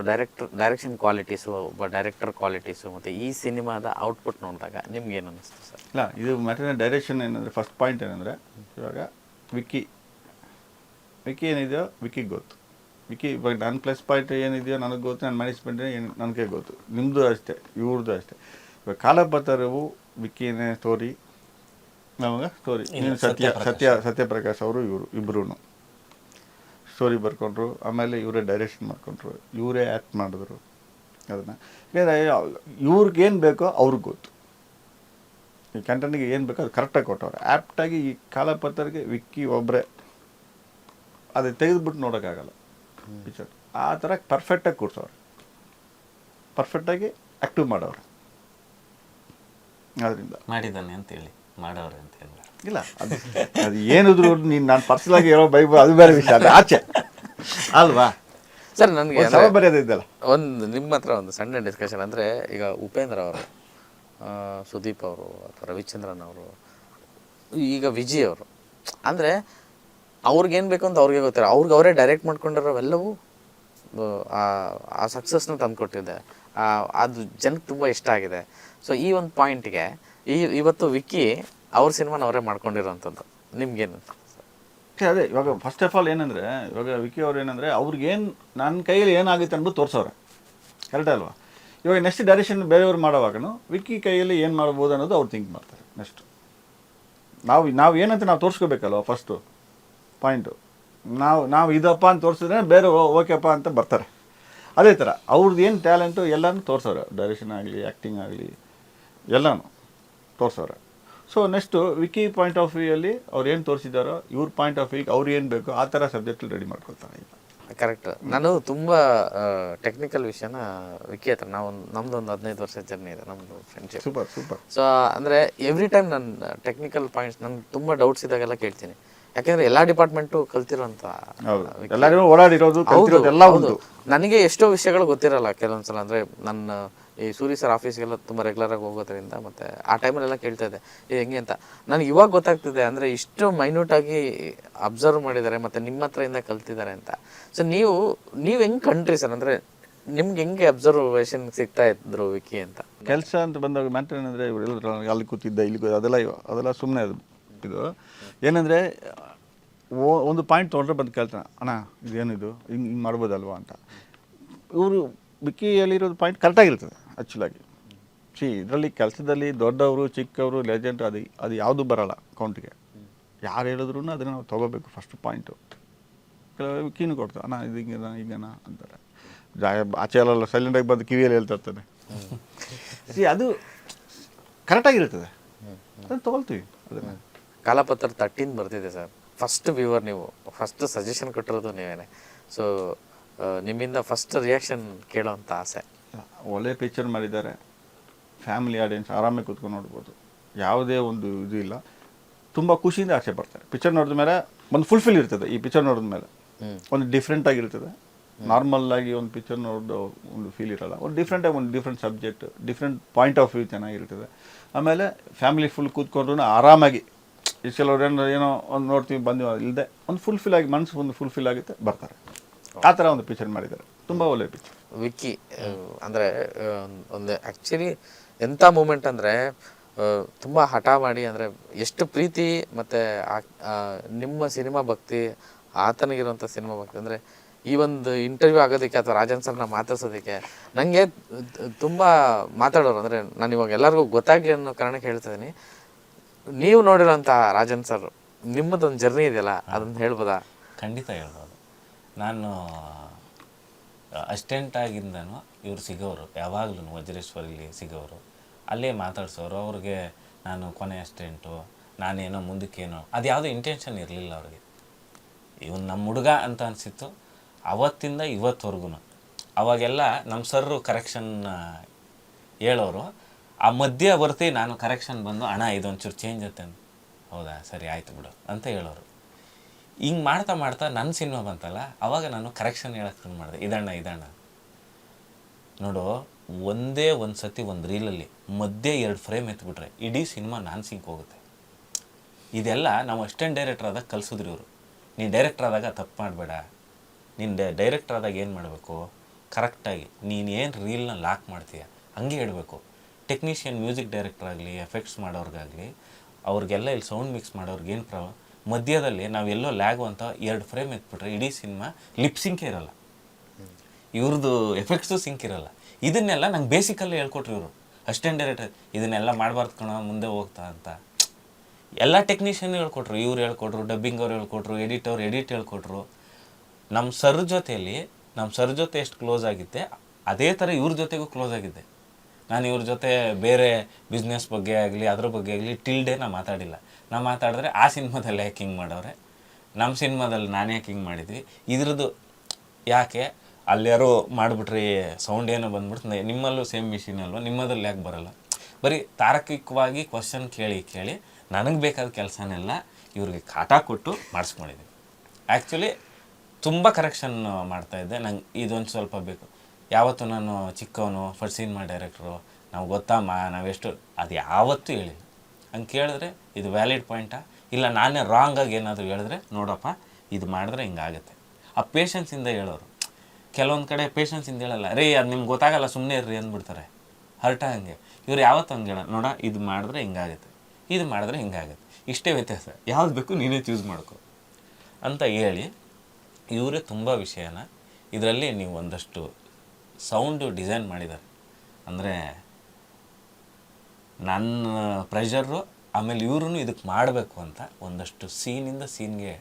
ಡೈರೆಕ್ಷನ್ ಕ್ವಾಲಿಟೀಸು, ಒಬ್ಬ ಡೈರೆಕ್ಟರ್ ಕ್ವಾಲಿಟೀಸು ಮತ್ತು ಈ ಸಿನಿಮಾದ ಔಟ್ಪುಟ್ ನೋಡಿದಾಗ ನಿಮ್ಗೇನು ಅನ್ನಿಸ್ತು ಸರ್? ಇಲ್ಲ, ಇದು ಮ್ಯಾಟರ್ನ ಡೈರೆಕ್ಷನ್ ಏನಂದರೆ ಫಸ್ಟ್ ಪಾಯಿಂಟ್ ಏನಂದರೆ, ಇವಾಗ ವಿಕ್ಕಿ ಏನಿದೆಯೋ ವಿಕ್ಕಿಗೆ ಗೊತ್ತು. ವಿಕ್ಕಿ ಇವಾಗ ನನ್ನ ಪ್ಲಸ್ ಪಾಯಿಂಟ್ ಏನಿದೆಯೋ ನನಗೆ ಗೊತ್ತು, ನನ್ನ ಮ್ಯಾನೇಜ್ಮೆಂಟ್ ಏನು ನನಗೆ ಗೊತ್ತು, ನಿಮ್ಮದು ಅಷ್ಟೇ, ಇವ್ರದ್ದು ಅಷ್ಟೇ. ಇವಾಗ ಕಾಲಪತ್ರವು ವಿಕ್ಕಿನೇ ಸ್ಟೋರಿ, ನಮಗೆ ಸ್ಟೋರಿ ಸತ್ಯಪ್ರಕಾಶ್ ಅವರು ಇವರು ಇಬ್ಬರೂ ಸ್ಟೋರಿ ಬರ್ಕೊಂಡ್ರು. ಆಮೇಲೆ ಇವರೇ ಡೈರೆಕ್ಷನ್ ಮಾಡ್ಕೊಂಡ್ರು, ಇವರೇ ಆ್ಯಕ್ಟ್ ಮಾಡಿದ್ರು ಅದನ್ನು. ಯಾಕಂದರೆ ಇವ್ರಿಗೇನು ಬೇಕೋ ಅವ್ರಿಗೆ ಗೊತ್ತು, ಈ ಕಂಟೆಂಟಿಗೆ ಏನು ಬೇಕೋ ಅದು ಕರೆಕ್ಟಾಗಿ ಕೊಟ್ಟವ್ರೆ. ಆ್ಯಪ್ಟಾಗಿ ಈ ಕಾಲಪತ್ರಕ್ಕೆ ವಿಕ್ಕಿ ಒಬ್ಬರೇ ಅದು ತೆಗೆದುಬಿಟ್ಟು ನೋಡೋಕ್ಕಾಗಲ್ಲ ಪಿಕ್ಚರ್. ಆ ಥರ ಪರ್ಫೆಕ್ಟಾಗಿ ಕೂರ್ಸವ್ರೆ, ಪರ್ಫೆಕ್ಟಾಗಿ ಆ್ಯಕ್ಟಿವ್ ಮಾಡವ್ರೆ. ಅದರಿಂದ ಮಾಡಿದ್ದಾನೆ ಅಂತೇಳಿ ಮಾಡೋರು ಅಂತ ಹೇಳಿ ಇಲ್ಲ, ಅದು ಏನಿದ್ರು ನೀನು ನಾನು ಪರ್ಸನಲಾಗಿ ಇರೋ ಬೈಬಲ್ ಅದು ಬೇರೆ ವಿಷಯ, ಅದು ಆಚೆ ಅಲ್ವಾ ಸರ್. ನನಗೆ ಬರೆಯೋದಿದ್ದಲ್ಲ. ಒಂದು ನಿಮ್ಮ ಹತ್ರ ಒಂದು ಸಣ್ಣ ಡಿಸ್ಕಷನ್ ಅಂದರೆ, ಈಗ ಉಪೇಂದ್ರ ಅವರು, ಸುದೀಪ್ ಅವರು ಅಥವಾ ರವಿಚಂದ್ರನ್ ಅವರು, ಈಗ ವಿಜಯ್ ಅವರು, ಅಂದರೆ ಅವ್ರಿಗೇನು ಬೇಕು ಅಂತ ಅವ್ರಿಗೆ ಗೊತ್ತಿಲ್ಲ, ಅವರೇ ಡೈರೆಕ್ಟ್ ಮಾಡ್ಕೊಂಡಿರೋವೆಲ್ಲವೂ ಆ ಸಕ್ಸಸ್ನ ತಂದುಕೊಟ್ಟಿದೆ. ಅದು ಜನಕ್ಕೆ ತುಂಬ ಇಷ್ಟ ಆಗಿದೆ. ಸೊ ಈ ಒಂದು ಪಾಯಿಂಟ್ಗೆ ಇವತ್ತು ವಿಕ್ಕಿ ಅವ್ರ ಸಿನಿಮಾನ ಅವರೇ ಮಾಡ್ಕೊಂಡಿರೋಂಥದ್ದು ನಿಮ್ಗೇನು? ಅದೇ ಇವಾಗ ಫಸ್ಟ್ ಆಫ್ ಆಲ್ ಏನಂದರೆ, ಇವಾಗ ವಿಕ್ಕಿ ಅವ್ರು ಏನಂದರೆ ಅವ್ರಿಗೇನು ನನ್ನ ಕೈಯಲ್ಲಿ ಏನಾಗುತ್ತೆ ಅಂದ್ಬಿಟ್ಟು ತೋರಿಸೋರೆ, ಕರೆಕ್ಟ್ ಅಲ್ವಾ? ಇವಾಗ ನೆಕ್ಸ್ಟ್ ಡೈರೆಕ್ಷನ್ ಬೇರೆಯವ್ರು ಮಾಡೋವಾಗೂ ವಿಕ್ಕಿ ಕೈಯಲ್ಲಿ ಏನು ಮಾಡ್ಬೋದು ಅನ್ನೋದು ಅವ್ರು ಥಿಂಕ್ ಮಾಡ್ತಾರೆ. ನೆಕ್ಸ್ಟ್ ನಾವು ಏನಂತ ನಾವು ತೋರಿಸ್ಕೋಬೇಕಲ್ವ ಫಸ್ಟು ಪಾಯಿಂಟು. ನಾವು ಇದಪ್ಪ ಅಂತ ತೋರಿಸಿದ್ರೆ ಬೇರೆ ಓಕೆಪ್ಪ ಅಂತ ಬರ್ತಾರೆ. ಅದೇ ಥರ ಅವ್ರದ್ದು ಏನು ಟ್ಯಾಲೆಂಟು ಎಲ್ಲನೂ ತೋರಿಸೋರೆ, ಡೈರೆಕ್ಷನ್ ಆಗಲಿ ಆ್ಯಕ್ಟಿಂಗ್ ಆಗಲಿ ಎಲ್ಲನೂ ತೋರಿಸೋರೆ. So next Vicky point of ವ್ಯೂಯಲ್ಲಿ ಅವ್ರು ಏನು ತೋರಿಸಿದಾರೋ, ಇವ್ರ ಪಾಯಿಂಟ್ ಆಫ್ ವ್ಯೂಗೆ ಅವ್ರು ಏನು ಬೇಕೋ ಆ ಥರ ಸಬ್ಜೆಕ್ಟಲ್ಲಿ ರೆಡಿ ಮಾಡ್ಕೊಳ್ತಾರೆ ಈಗ. ಕರೆಕ್ಟ್. ನಾನು ತುಂಬ ಟೆಕ್ನಿಕಲ್ ವಿಷಯನ ವಿಕ್ಕಿ ಹತ್ರ ನಮ್ಮದು ಒಂದು 15 ವರ್ಷದ ಜರ್ನಿ ಇದೆ, ನಮ್ಮದು ಫ್ರೆಂಡ್ಶಿಪ್. ಸೂಪರ್. ಸೊ ಅಂದರೆ ಎವ್ರಿ ಟೈಮ್ ನಾನು ಟೆಕ್ನಿಕಲ್ ಪಾಯಿಂಟ್ಸ್ ನನಗೆ ತುಂಬ ಡೌಟ್ಸ್ ಇದ್ದಾಗೆಲ್ಲ ಕೇಳ್ತೀನಿ. ಯಾಕೆಂದರೆ ಎಲ್ಲ ಡಿಪಾರ್ಟ್ಮೆಂಟು ಕಲ್ತಿರೋಂಥ, ಎಲ್ಲರೂ ಓಡಾಡಿರೋದು ಎಲ್ಲ ಉಂಟು. ನನಗೆ ಎಷ್ಟೋ ವಿಷಯಗಳು ಗೊತ್ತಿರಲ್ಲ ಕೆಲವೊಂದ್ಸಲ. ಅಂದರೆ ನನ್ನ ಈ ಸೂರಿ ಸರ್ ಆಫೀಸ್ಗೆಲ್ಲ ತುಂಬ ರೆಗ್ಯುಲರಾಗಿ ಹೋಗೋದ್ರಿಂದ ಮತ್ತು ಆ ಟೈಮಲ್ಲೆಲ್ಲ ಕೇಳ್ತಾ ಇದ್ದೆ ಇದು ಹೆಂಗೆ ಅಂತ. ನನಗೆ ಇವಾಗ ಗೊತ್ತಾಗ್ತಿದೆ ಅಂದರೆ ಇಷ್ಟು ಮೈನ್ಯೂಟಾಗಿ ಅಬ್ಸರ್ವ್ ಮಾಡಿದ್ದಾರೆ ಮತ್ತು ನಿಮ್ಮ ಹತ್ರದಿಂದ ಕಲ್ತಿದ್ದಾರೆ ಅಂತ. ಸೊ ನೀವು ಹೆಂಗೆ ಕಂಡ್ರಿ ಸರ್? ಅಂದರೆ ನಿಮ್ಗೆ ಹೆಂಗೆ ಅಬ್ಸರ್ವೇಷನ್ ಸಿಗ್ತಾ ಇದ್ರು ವಿಕ್ಕಿ ಅಂತ? ಕೆಲಸ ಅಂತ ಬಂದಾಗ ಮ್ಯಾಟ್ರ್ ಏನಂದರೆ, ಇವರು ಅಲ್ಲಿ ಕೂತಿದ್ದ ಇಲ್ಲಿ ಅದೆಲ್ಲ ಸುಮ್ಮನೆ ಇದು ಏನಂದರೆ, ಒಂದು ಪಾಯಿಂಟ್ ತೊಗೊಂಡ್ರೆ ಬಂದು ಕೇಳ್ತಾನೆ, ಅಣ್ಣ ಇದೇನಿದು ಹಿಂಗೆ ಮಾಡ್ಬೋದಲ್ವಾ ಅಂತ. ಇವರು ವಿಕ್ಕಿಯಲ್ಲಿರೋದು ಪಾಯಿಂಟ್ ಕರೆಕ್ಟಾಗಿರ್ತದೆ ಆ್ಯಕ್ಚುಲಾಗಿ. ಇದರಲ್ಲಿ ಕೆಲಸದಲ್ಲಿ ದೊಡ್ಡವರು ಚಿಕ್ಕವರು ಲೆಜೆಂಡ್ ಅದು ಯಾವುದು ಬರೋಲ್ಲ ಕೌಂಟಿಗೆ. ಯಾರು ಹೇಳಿದ್ರು ಅದನ್ನು ನಾವು ತೊಗೋಬೇಕು ಫಸ್ಟ್ ಪಾಯಿಂಟು. ಕೆಲವು ವಿಕ್ಕಿನೂ ಕೊಡ್ತಾರೆ, ಅಣ್ಣ ಇದು ಹಿಂಗೇನ ಅಂತಾರೆ. ಆಚೆ ಎಲ್ಲ ಸೈಲೆಂಟಾಗಿ ಬಂದು ಕಿವಿಯಲ್ಲಿ ಹೇಳ್ತಾ ಇರ್ತಾನೆ. ಅದು ಕರೆಕ್ಟಾಗಿರ್ತದೆ, ಅದನ್ನು ತೊಗೊಳ್ತೀವಿ. ಅದನ್ನು ಕಾಲಪತ್ರ 13 ಬರ್ತಿದೆ ಸರ್. ಫಸ್ಟ್ ವ್ಯೂವರ್ ನೀವು, ಫಸ್ಟ್ ಸಜೆಷನ್ ಕೊಟ್ಟಿರೋದು ನೀವೇನೆ. ಸೊ ನಿಮ್ಮಿಂದ ಫಸ್ಟ್ ರಿಯಾಕ್ಷನ್ ಕೇಳೋವಂಥ ಆಸೆ. ಒಳ್ಳೆ ಪಿಕ್ಚರ್ ಮಾಡಿದ್ದಾರೆ, ಫ್ಯಾಮಿಲಿ ಆಡಿಯನ್ಸ್ ಆರಾಮಾಗಿ ಕೂತ್ಕೊಂಡು ನೋಡ್ಬೋದು, ಯಾವುದೇ ಒಂದು ಇದು ಇಲ್ಲ. ತುಂಬ ಖುಷಿಯಿಂದ ಆಸೆ ಪಡ್ತಾರೆ. ಪಿಕ್ಚರ್ ನೋಡಿದ ಮೇಲೆ ಒಂದು ಫುಲ್ಫಿಲ್ ಇರ್ತದೆ. ಈ ಪಿಕ್ಚರ್ ನೋಡಿದ ಮೇಲೆ ಒಂದು ಡಿಫ್ರೆಂಟಾಗಿರ್ತದೆ. ನಾರ್ಮಲ್ಲಾಗಿ ಒಂದು ಪಿಕ್ಚರ್ ನೋಡೋ ಒಂದು ಫೀಲ್ ಇರೋಲ್ಲ. ಒಂದು ಡಿಫ್ರೆಂಟಾಗಿ ಒಂದು different subject, different point of view ಚೆನ್ನಾಗಿರ್ತದೆ. ಆಮೇಲೆ ಫ್ಯಾಮಿಲಿ ಫುಲ್ ಕೂತ್ಕೊಂಡ್ರೂ ಆರಾಮಾಗಿ ಈ ಕೆಲವ್ರು ಏನೋ ಒಂದು ನೋಡ್ತೀವಿ ಬಂದು ಇಲ್ಲದೆ ಒಂದು ಫುಲ್ಫಿಲ್ ಆಗಿ ಮನಸ್ಸು ಒಂದು ಫುಲ್ಫಿಲ್ ಆಗುತ್ತೆ ಬರ್ತಾರೆ. ಆ ಥರ ಒಂದು ಪಿಕ್ಚರ್ ಮಾಡಿದ್ದಾರೆ, ತುಂಬ ಒಳ್ಳೆ ಪಿಕ್ಚರ್. ವಿಕ್ಕಿ ಅಂದರೆ ಒಂದು ಆ್ಯಕ್ಚುಲಿ ಎಂಥ ಮೂಮೆಂಟ್ ಅಂದರೆ ತುಂಬ ಹಠ ಮಾಡಿ, ಅಂದರೆ ಎಷ್ಟು ಪ್ರೀತಿ ಮತ್ತು ನಿಮ್ಮ ಸಿನಿಮಾ ಭಕ್ತಿ, ಆತನಿಗಿರುವಂಥ ಸಿನಿಮಾ ಭಕ್ತಿ, ಅಂದರೆ ಈ ಒಂದು ಇಂಟರ್ವ್ಯೂ ಆಗೋದಕ್ಕೆ ಅಥವಾ ರಾಜನ್ ಸರ್ನ ಮಾತಾಡ್ಸೋದಕ್ಕೆ ನನಗೆ ತುಂಬ ಮಾತಾಡೋರು. ಅಂದರೆ ನಾನು ಇವಾಗ ಎಲ್ಲರಿಗೂ ಗೊತ್ತಾಗಲಿ ಅನ್ನೋ ಕಾರಣಕ್ಕೆ ಹೇಳ್ತಾ ಇದ್ದೀನಿ. ನೀವು ನೋಡಿರೋಂಥ ರಾಜನ್ ಸರ್ ನಿಮ್ಮದೊಂದು ಜರ್ನಿ ಇದೆಯಲ್ಲ, ಅದನ್ನು ಹೇಳ್ಬೋದಾ? ಖಂಡಿತ ಹೇಳ್ಬೋದು. ನಾನು ಅಸ್ಟೆಂಟ್ ಆಗಿಂದನೂ ಇವ್ರು ಸಿಗೋರು, ಯಾವಾಗಲೂ ವಜ್ರೇಶ್ವರಲ್ಲಿ ಸಿಗೋರು, ಅಲ್ಲೇ ಮಾತಾಡ್ಸೋರು. ಅವ್ರಿಗೆ ನಾನು ಕೊನೆ ಅಸ್ಟೆಂಟು, ನಾನೇನೋ ಮುಂದಕ್ಕೇನೋ, ಅದು ಯಾವುದೋ ಇಂಟೆನ್ಷನ್ ಇರಲಿಲ್ಲ ಅವ್ರಿಗೆ. ಇವನು ನಮ್ಮ ಹುಡುಗ ಅಂತ ಅನಿಸಿತ್ತು ಅವತ್ತಿಂದ ಇವತ್ತುವರೆಗೂ. ಅವಾಗೆಲ್ಲ ನಮ್ಮ ಸರ್ರು ಕರೆಕ್ಷನ್ ಹೇಳೋರು, ಆ ಮಧ್ಯವರ್ತಿ ನಾನು ಕರೆಕ್ಷನ್ ಬಂದು ಅಣ್ಣ ಇದೊಂಚೂರು ಚೇಂಜ್ ಐತೆ ಅಂತ, ಹೌದಾ ಸರಿ ಆಯಿತು ಬಿಡು ಅಂತ ಹೇಳೋರು. ಹಿಂಗೆ ಮಾಡ್ತಾ ಮಾಡ್ತಾ ನನ್ನ ಸಿನಿಮಾ ಬಂತಲ್ಲ, ಆವಾಗ ನಾನು ಕರೆಕ್ಷನ್ ಹೇಳಕ್ಕೆ ಶುರು ಮಾಡಿದೆ. ಇದಣ್ಣ ನೋಡು, ಒಂದೇ ಒಂದು ಸತಿ ಒಂದು ರೀಲಲ್ಲಿ ಮಧ್ಯೆ 2 ಫ್ರೇಮ್ ಎತ್ಬಿಟ್ರೆ ಇಡೀ ಸಿನಿಮಾ ನಾನು ಸಿಂಕ್ ಹೋಗುತ್ತೆ. ಇದೆಲ್ಲ ನಾವು ಅಸಿಸ್ಟೆಂಟ್ ಡೈರೆಕ್ಟರ್ ಆದಾಗ ಕಲಿಸಿದ್ರು ಇವರು. ನೀನು ಡೈರೆಕ್ಟರ್ ಆದಾಗ ತಪ್ಪು ಮಾಡಬೇಡ, ನೀನು ಡೈರೆಕ್ಟರ್ ಆದಾಗ ಏನು ಮಾಡಬೇಕು, ಕರೆಕ್ಟಾಗಿ ನೀನು ಏನು ರೀಲ್ನ ಲಾಕ್ ಮಾಡ್ತೀಯ ಹಂಗೆ ಹೇಳಬೇಕು. ಟೆಕ್ನಿಷಿಯನ್, ಮ್ಯೂಸಿಕ್ ಡೈರೆಕ್ಟರ್ ಆಗಲಿ, ಎಫೆಕ್ಟ್ಸ್ ಮಾಡೋರ್ಗಾಗಲಿ, ಅವ್ರಿಗೆಲ್ಲ ಇಲ್ಲಿ ಸೌಂಡ್ ಮಿಕ್ಸ್ ಮಾಡೋರ್ಗೆ ಏನು ಮಧ್ಯದಲ್ಲಿ ನಾವೆಲ್ಲೋ ಲ್ಯಾಗು ಅಂತ 2 ಫ್ರೇಮ್ ಎತ್ಬಿಟ್ರೆ ಇಡೀ ಸಿನಿಮಾ ಲಿಪ್ ಸಿಂಕೇ ಇರೋಲ್ಲ, ಇವ್ರದ್ದು ಎಫೆಕ್ಟ್ಸು ಸಿಂಕ್ ಇರೋಲ್ಲ. ಇದನ್ನೆಲ್ಲ ನಂಗೆ ಬೇಸಿಕಲ್ಲೇ ಹೇಳ್ಕೊಟ್ರು ಇವರು. ಅಸಿಸ್ಟೆಂಟ್ ಡೈರೆಕ್ಟರ್ ಇದನ್ನೆಲ್ಲ ಮಾಡಬಾರ್ದು ಕಣ ಮುಂದೆ ಹೋಗ್ತಾ ಅಂತ ಎಲ್ಲ ಟೆಕ್ನಿಷಿಯನ್ ಹೇಳ್ಕೊಟ್ರು. ಇವ್ರು ಹೇಳ್ಕೊಟ್ರು, ಡಬ್ಬಿಂಗ್ ಅವ್ರು ಹೇಳ್ಕೊಟ್ರು, ಎಡಿಟ್ ಹೇಳ್ಕೊಟ್ರು. ನಮ್ಮ ಸರ್ ಜೊತೆ ಎಷ್ಟು ಕ್ಲೋಸ್ ಆಗಿದ್ದೆ ಅದೇ ಥರ ಇವ್ರ ಜೊತೆಗೂ ಕ್ಲೋಸ್ ಆಗಿದ್ದೆ. ನಾನು ಇವ್ರ ಜೊತೆ ಬೇರೆ ಬಿಸ್ನೆಸ್ ಬಗ್ಗೆ ಆಗಲಿ ಅದ್ರ ಬಗ್ಗೆ ಆಗಲಿ ಟಿಲ್ ನಾ ಮಾತಾಡಿಲ್ಲ. ನಾ ಮಾತಾಡಿದ್ರೆ ಆ ಸಿನಿಮಾದಲ್ಲಿ ಯಾಕೆ ಹಿಂಗೆ ಮಾಡವ್ರೆ, ನಮ್ಮ ಸಿನಿಮಾದಲ್ಲಿ ನಾನು ಯಾಕೆ ಹಿಂಗೆ ಮಾಡಿದ್ವಿ, ಇದ್ರದ್ದು ಯಾಕೆ ಅಲ್ಯಾರೋ ಮಾಡಿಬಿಟ್ರಿ ಸೌಂಡ್ ಏನೋ ಬಂದ್ಬಿಡ್ತು, ನಿಮ್ಮಲ್ಲೂ ಸೇಮ್ ಮಿಷಿನ್ ಅಲ್ವ, ನಿಮ್ಮದಲ್ಲಿ ಯಾಕೆ ಬರೋಲ್ಲ, ಬರೀ ತಾರ್ಕಿಕವಾಗಿ ಕ್ವಶನ್ ಕೇಳಿ ನನಗೆ ಬೇಕಾದ ಕೆಲಸನೆಲ್ಲ ಇವ್ರಿಗೆ ಕಾಟ ಕೊಟ್ಟು ಮಾಡಿಸ್ಕೊಂಡಿದ್ದೀನಿ. ಆ್ಯಕ್ಚುಲಿ ತುಂಬ ಕರೆಕ್ಷನ್ ಮಾಡ್ತಾಯಿದ್ದೆ. ನಂಗೆ ಇದೊಂದು ಸ್ವಲ್ಪ ಬೇಕು. ಯಾವತ್ತೂ ನಾನು ಚಿಕ್ಕವನು, ಫಸ್ಟ್ ಸಿನಿಮಾ ಡೈರೆಕ್ಟ್ರು, ನಾವು ಗೊತ್ತಮ್ಮ ನಾವೆಷ್ಟು, ಅದು ಯಾವತ್ತೂ ಹೇಳಿಲ್ಲ. ಹಂಗೆ ಕೇಳಿದ್ರೆ ಇದು ವ್ಯಾಲಿಡ್ ಪಾಯಿಂಟಾ, ಇಲ್ಲ ನಾನೇ ರಾಂಗಾಗಿ ಏನಾದರೂ ಹೇಳಿದ್ರೆ ನೋಡಪ್ಪ ಇದು ಮಾಡಿದ್ರೆ ಹಿಂಗಾಗುತ್ತೆ. ಆ ಪೇಷನ್ಸಿಂದ ಹೇಳೋರು. ಕೆಲವೊಂದು ಕಡೆ ಪೇಷನ್ಸಿಂದ ಹೇಳಲ್ಲ, ರೀ ಅದು ನಿಮ್ಗೆ ಗೊತ್ತಾಗಲ್ಲ ಸುಮ್ಮನೆ ಇರ್ರಿ ಅಂದ್ಬಿಡ್ತಾರೆ, ಹರ್ಟ ಹಂಗೆ. ಇವ್ರು ಯಾವತ್ತೂ ಹಂಗೆ ಹೇಳ, ನೋಡ ಇದು ಮಾಡಿದ್ರೆ ಹಿಂಗಾಗುತ್ತೆ, ಇದು ಮಾಡಿದ್ರೆ ಹಿಂಗಾಗುತ್ತೆ, ಇಷ್ಟೇ ವ್ಯತ್ಯಾಸ, ಯಾವ್ದು ಬೇಕು ನೀನೇ ಚೂಸ್ ಮಾಡ್ಕೊ ಅಂತ ಹೇಳಿ ಇವರೇ ತುಂಬ ವಿಷಯನ ಇದರಲ್ಲಿ ನೀವು ಒಂದಷ್ಟು ಸೌಂಡು ಡಿಸೈನ್ ಮಾಡಿದ್ದಾರೆ. ಅಂದರೆ ನನ್ನ ಪ್ರೆಷರು, ಆಮೇಲೆ ಇವ್ರೂ ಇದಕ್ಕೆ ಮಾಡಬೇಕು ಅಂತ ಒಂದಷ್ಟು ಸೀನಿಂದ ಸೀನ್ಗೆ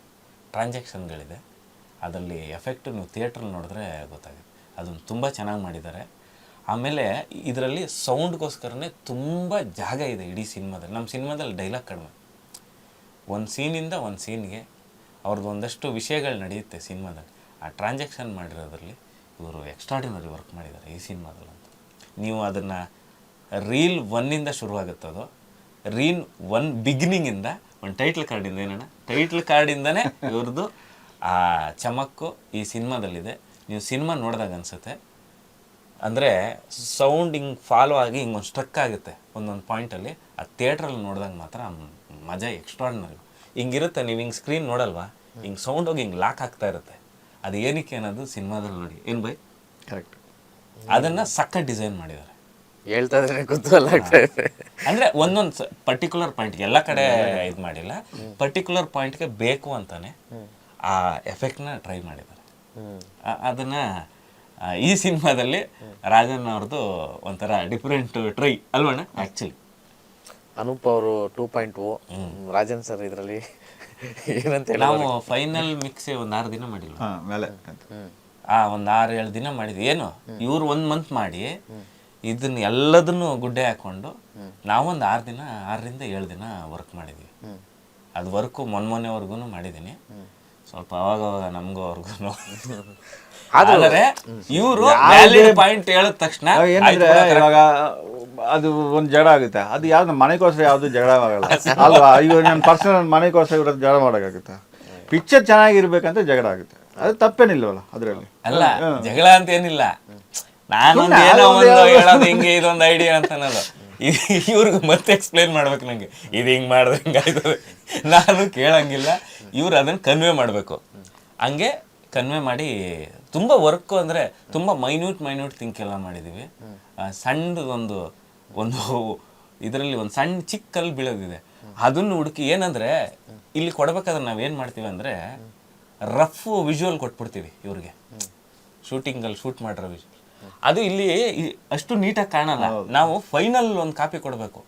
ಟ್ರಾನ್ಸಾಕ್ಷನ್ಗಳಿದೆ. ಅದರಲ್ಲಿ ಎಫೆಕ್ಟು ನೀವು ಥಿಯೇಟ್ರಲ್ಲಿ ನೋಡಿದ್ರೆ ಗೊತ್ತಾಗುತ್ತೆ. ಅದನ್ನು ತುಂಬ ಚೆನ್ನಾಗಿ ಮಾಡಿದ್ದಾರೆ. ಆಮೇಲೆ ಇದರಲ್ಲಿ ಸೌಂಡ್ಗೋಸ್ಕರನೇ ತುಂಬ ಜಾಗ ಇದೆ ಇಡೀ ಸಿನಿಮಾದಲ್ಲಿ. ನಮ್ಮ ಸಿನಿಮಾದಲ್ಲಿ ಡೈಲಾಗ್ ಕಡಿಮೆ, ಒಂದು ಸೀನಿಂದ ಒಂದು ಸೀನ್ಗೆ ಅವ್ರದ್ದು ಒಂದಷ್ಟು ವಿಷಯಗಳು ನಡೆಯುತ್ತೆ ಸಿನಿಮಾದಲ್ಲಿ. ಆ ಟ್ರಾನ್ಸಾಕ್ಷನ್ ಮಾಡಿರೋದ್ರಲ್ಲಿ ಇವರು ಎಕ್ಸ್ಟ್ರಾರ್ಡಿನರಿ ವರ್ಕ್ ಮಾಡಿದ್ದಾರೆ ಈ ಸಿನಿಮಾದಲ್ಲಿ ಅಂತ. ನೀವು ಅದನ್ನು ರೀಲ್ 1 ಶುರುವಾಗುತ್ತದೋ, ರೀಲ್ 1 ಬಿಗಿನಿಂಗಿಂದ ಒಂದು ಟೈಟ್ಲ್ ಕಾರ್ಡಿಂದ ಏನಣ್ಣ, ಟೈಟ್ಲ್ ಕಾರ್ಡಿಂದನೇ ಇವ್ರದ್ದು ಆ ಚಮಕ್ಕು ಈ ಸಿನಿಮಾದಲ್ಲಿದೆ. ನೀವು ಸಿನಿಮಾ ನೋಡಿದಾಗ ಅನಿಸುತ್ತೆ. ಅಂದರೆ ಸೌಂಡ್ ಹಿಂಗೆ ಫಾಲೋ ಆಗಿ ಹಿಂಗೊಂದು ಸ್ಟ್ರಕ್ ಆಗುತ್ತೆ ಒಂದೊಂದು ಪಾಯಿಂಟಲ್ಲಿ. ಆ ಥಿಯೇಟ್ರಲ್ಲಿ ನೋಡಿದಾಗ ಮಾತ್ರ ಮಜಾ ಎಕ್ಸ್ಟ್ರಾರ್ಡಿನರಿ. ಹಿಂಗಿರುತ್ತೆ, ನೀವು ಹಿಂಗೆ ಸ್ಕ್ರೀನ್ ನೋಡಲ್ವಾ, ಹಿಂಗೆ ಸೌಂಡ್ ಹೋಗಿ ಹಿಂಗೆ ಲಾಕ್ ಆಗ್ತಾ ಇರುತ್ತೆ. ಅದು ಏನಕ್ಕೆ ಅನ್ನೋದು ಸಿನಿಮಾದಲ್ಲಿ ನೋಡಿ. ಏನು ಬೈ ಕರೆಕ್ಟ್, ಅದನ್ನು ಸಕ್ಕ ಡಿಸೈನ್ ಮಾಡಿದ್ದಾರೆ. ಹೇಳ್ತಾ ಇದ್ರೆ ಕುತೂಹಲ ಆಗ್ತಾ ಇದೆ. ಅಂದರೆ ಒಂದೊಂದು ಪರ್ಟಿಕ್ಯುಲರ್ ಪಾಯಿಂಟ್ ಎಲ್ಲ ಕಡೆ ಇದು ಮಾಡಿಲ್ಲ, ಪರ್ಟಿಕ್ಯುಲರ್ ಪಾಯಿಂಟ್ಗೆ ಬೇಕು ಅಂತಾನೆ ಆ ಎಫೆಕ್ಟ್ನ ಟ್ರೈ ಮಾಡಿದ್ದಾರೆ. ಅದನ್ನು ಈ ಸಿನಿಮಾದಲ್ಲಿ ರಾಜನ್ ಅವ್ರದ್ದು ಒಂಥರ ಡಿಫ್ರೆಂಟ್ ಟ್ರೈ ಅಲ್ವಣ್ಣ. ಆ್ಯಕ್ಚುಲಿ ಅನೂಪ್ ಅವರು 2.0, ರಾಜನ್ ಸರ್ ಇದರಲ್ಲಿ ಏನಂತ ಹೇಳಿ ನಾವು ಫೈನಲ್ ಮಿಕ್ಸೇ ಒಂದು 6 ದಿನ ಮಾಡಿಲ್ಲ, ಮೇಲೆ ಒಂದು 6-7 ದಿನ ಮಾಡಿದ್ವಿ. ಏನು ಇವ್ರು 1 ಮಂತ್ ಮಾಡಿ ಇದನ್ನ ಎಲ್ಲದನ್ನು ಗುಡ್ಡೆ ಹಾಕೊಂಡು ನಾವೊಂದು 6ರಿಂದ 7 ದಿನ ವರ್ಕ್ ಮಾಡಿದ್ವಿ. ಅದು ವರ್ಕು ಮೊನ್ನೆವರೆಗೂ ಮಾಡಿದ್ದೀನಿ. ಸ್ವಲ್ಪ ಅವಾಗ ನಮಗೂ ಅವ್ರಿಗೂ. ಆದರೆ ಇವರು ಪಾಯಿಂಟ್ ಹೇಳಿದ ತಕ್ಷಣ ಏನಂದ್ರೆ ಇವಾಗ ಅದು ಒಂದು ಜಗಳ ಆಗುತ್ತೆ. ಅದು ಯಾವ್ದು ಮನೆಗೋಸ್ಕರ ಯಾವುದು ಜಗಳ ಆಗಲ್ಲ ಅಲ್ವಾ. ಇವಾಗ ನನ್ನ ಪರ್ಸನಲ್ ಮನೆಗೋಸ್ಕರ ಇವ್ರದ್ದು ಜಗಳ ಮಾಡೋಕ್ಕಾಗುತ್ತೆ. ಪಿಕ್ಚರ್ ಚೆನ್ನಾಗಿರ್ಬೇಕಂತ ಜಗಳ ಆಗುತ್ತೆ, ಅದು ತಪ್ಪೇನಿಲ್ವಲ್ಲ ಅದರಲ್ಲಿ. ಅಲ್ಲ ಜಗಳ ಅಂತ ಏನಿಲ್ಲ, ನಾನೊಂದು ಏನೋ ಒಂದು ಹೇಳೋದು ಹಿಂಗೆ ಇದೊಂದು ಐಡಿಯಾ ಅಂತ ಅನ್ನೋದು. ಇವ್ರಿಗೆ ಮತ್ತೆ ಎಕ್ಸ್ಪ್ಲೈನ್ ಮಾಡ್ಬೇಕು ನಂಗೆ, ಇದು ಹಿಂಗೆ ಮಾಡಿದ್ರೆ ಹಿಂಗಾಯ್ತದೆ. ನಾನು ಕೇಳಂಗಿಲ್ಲ, ಇವ್ರು ಅದನ್ನು ಕನ್ವೆ ಮಾಡಬೇಕು. ಹಂಗೆ ಕನ್ವೆ ಮಾಡಿ ತುಂಬ ವರ್ಕು ಅಂದರೆ ತುಂಬ ಮೈನ್ಯೂಟ್ ಥಿಂಕ್ ಎಲ್ಲ ಮಾಡಿದ್ದೀವಿ. ಸಣ್ಣದೊಂದು ಇದರಲ್ಲಿ ಒಂದು ಸಣ್ಣ ಚಿಕ್ಕ ಕಲ್ಲು ಬೀಳೋದಿದೆ, ಅದನ್ನು ಹುಡುಕಿ. ಏನಂದರೆ ಇಲ್ಲಿ ಕೊಡ್ಬೇಕಾದ್ರೆ ನಾವೇನು ಮಾಡ್ತೀವಿ ಅಂದರೆ ರಫ್ ವಿಜುವಲ್ ಕೊಟ್ಬಿಡ್ತೀವಿ ಇವ್ರಿಗೆ, ಶೂಟಿಂಗಲ್ಲಿ ಶೂಟ್ ಮಾಡಿರೋ ವಿಜುವಲ್. ಅದು ಇಲ್ಲಿ ಅಷ್ಟು ನೀಟಾಗಿ ಕಾಣಲ್ಲ. ನಾವು ಫೈನಲ್ ಒಂದು ಕಾಪಿ ಕೊಡಬೇಕು.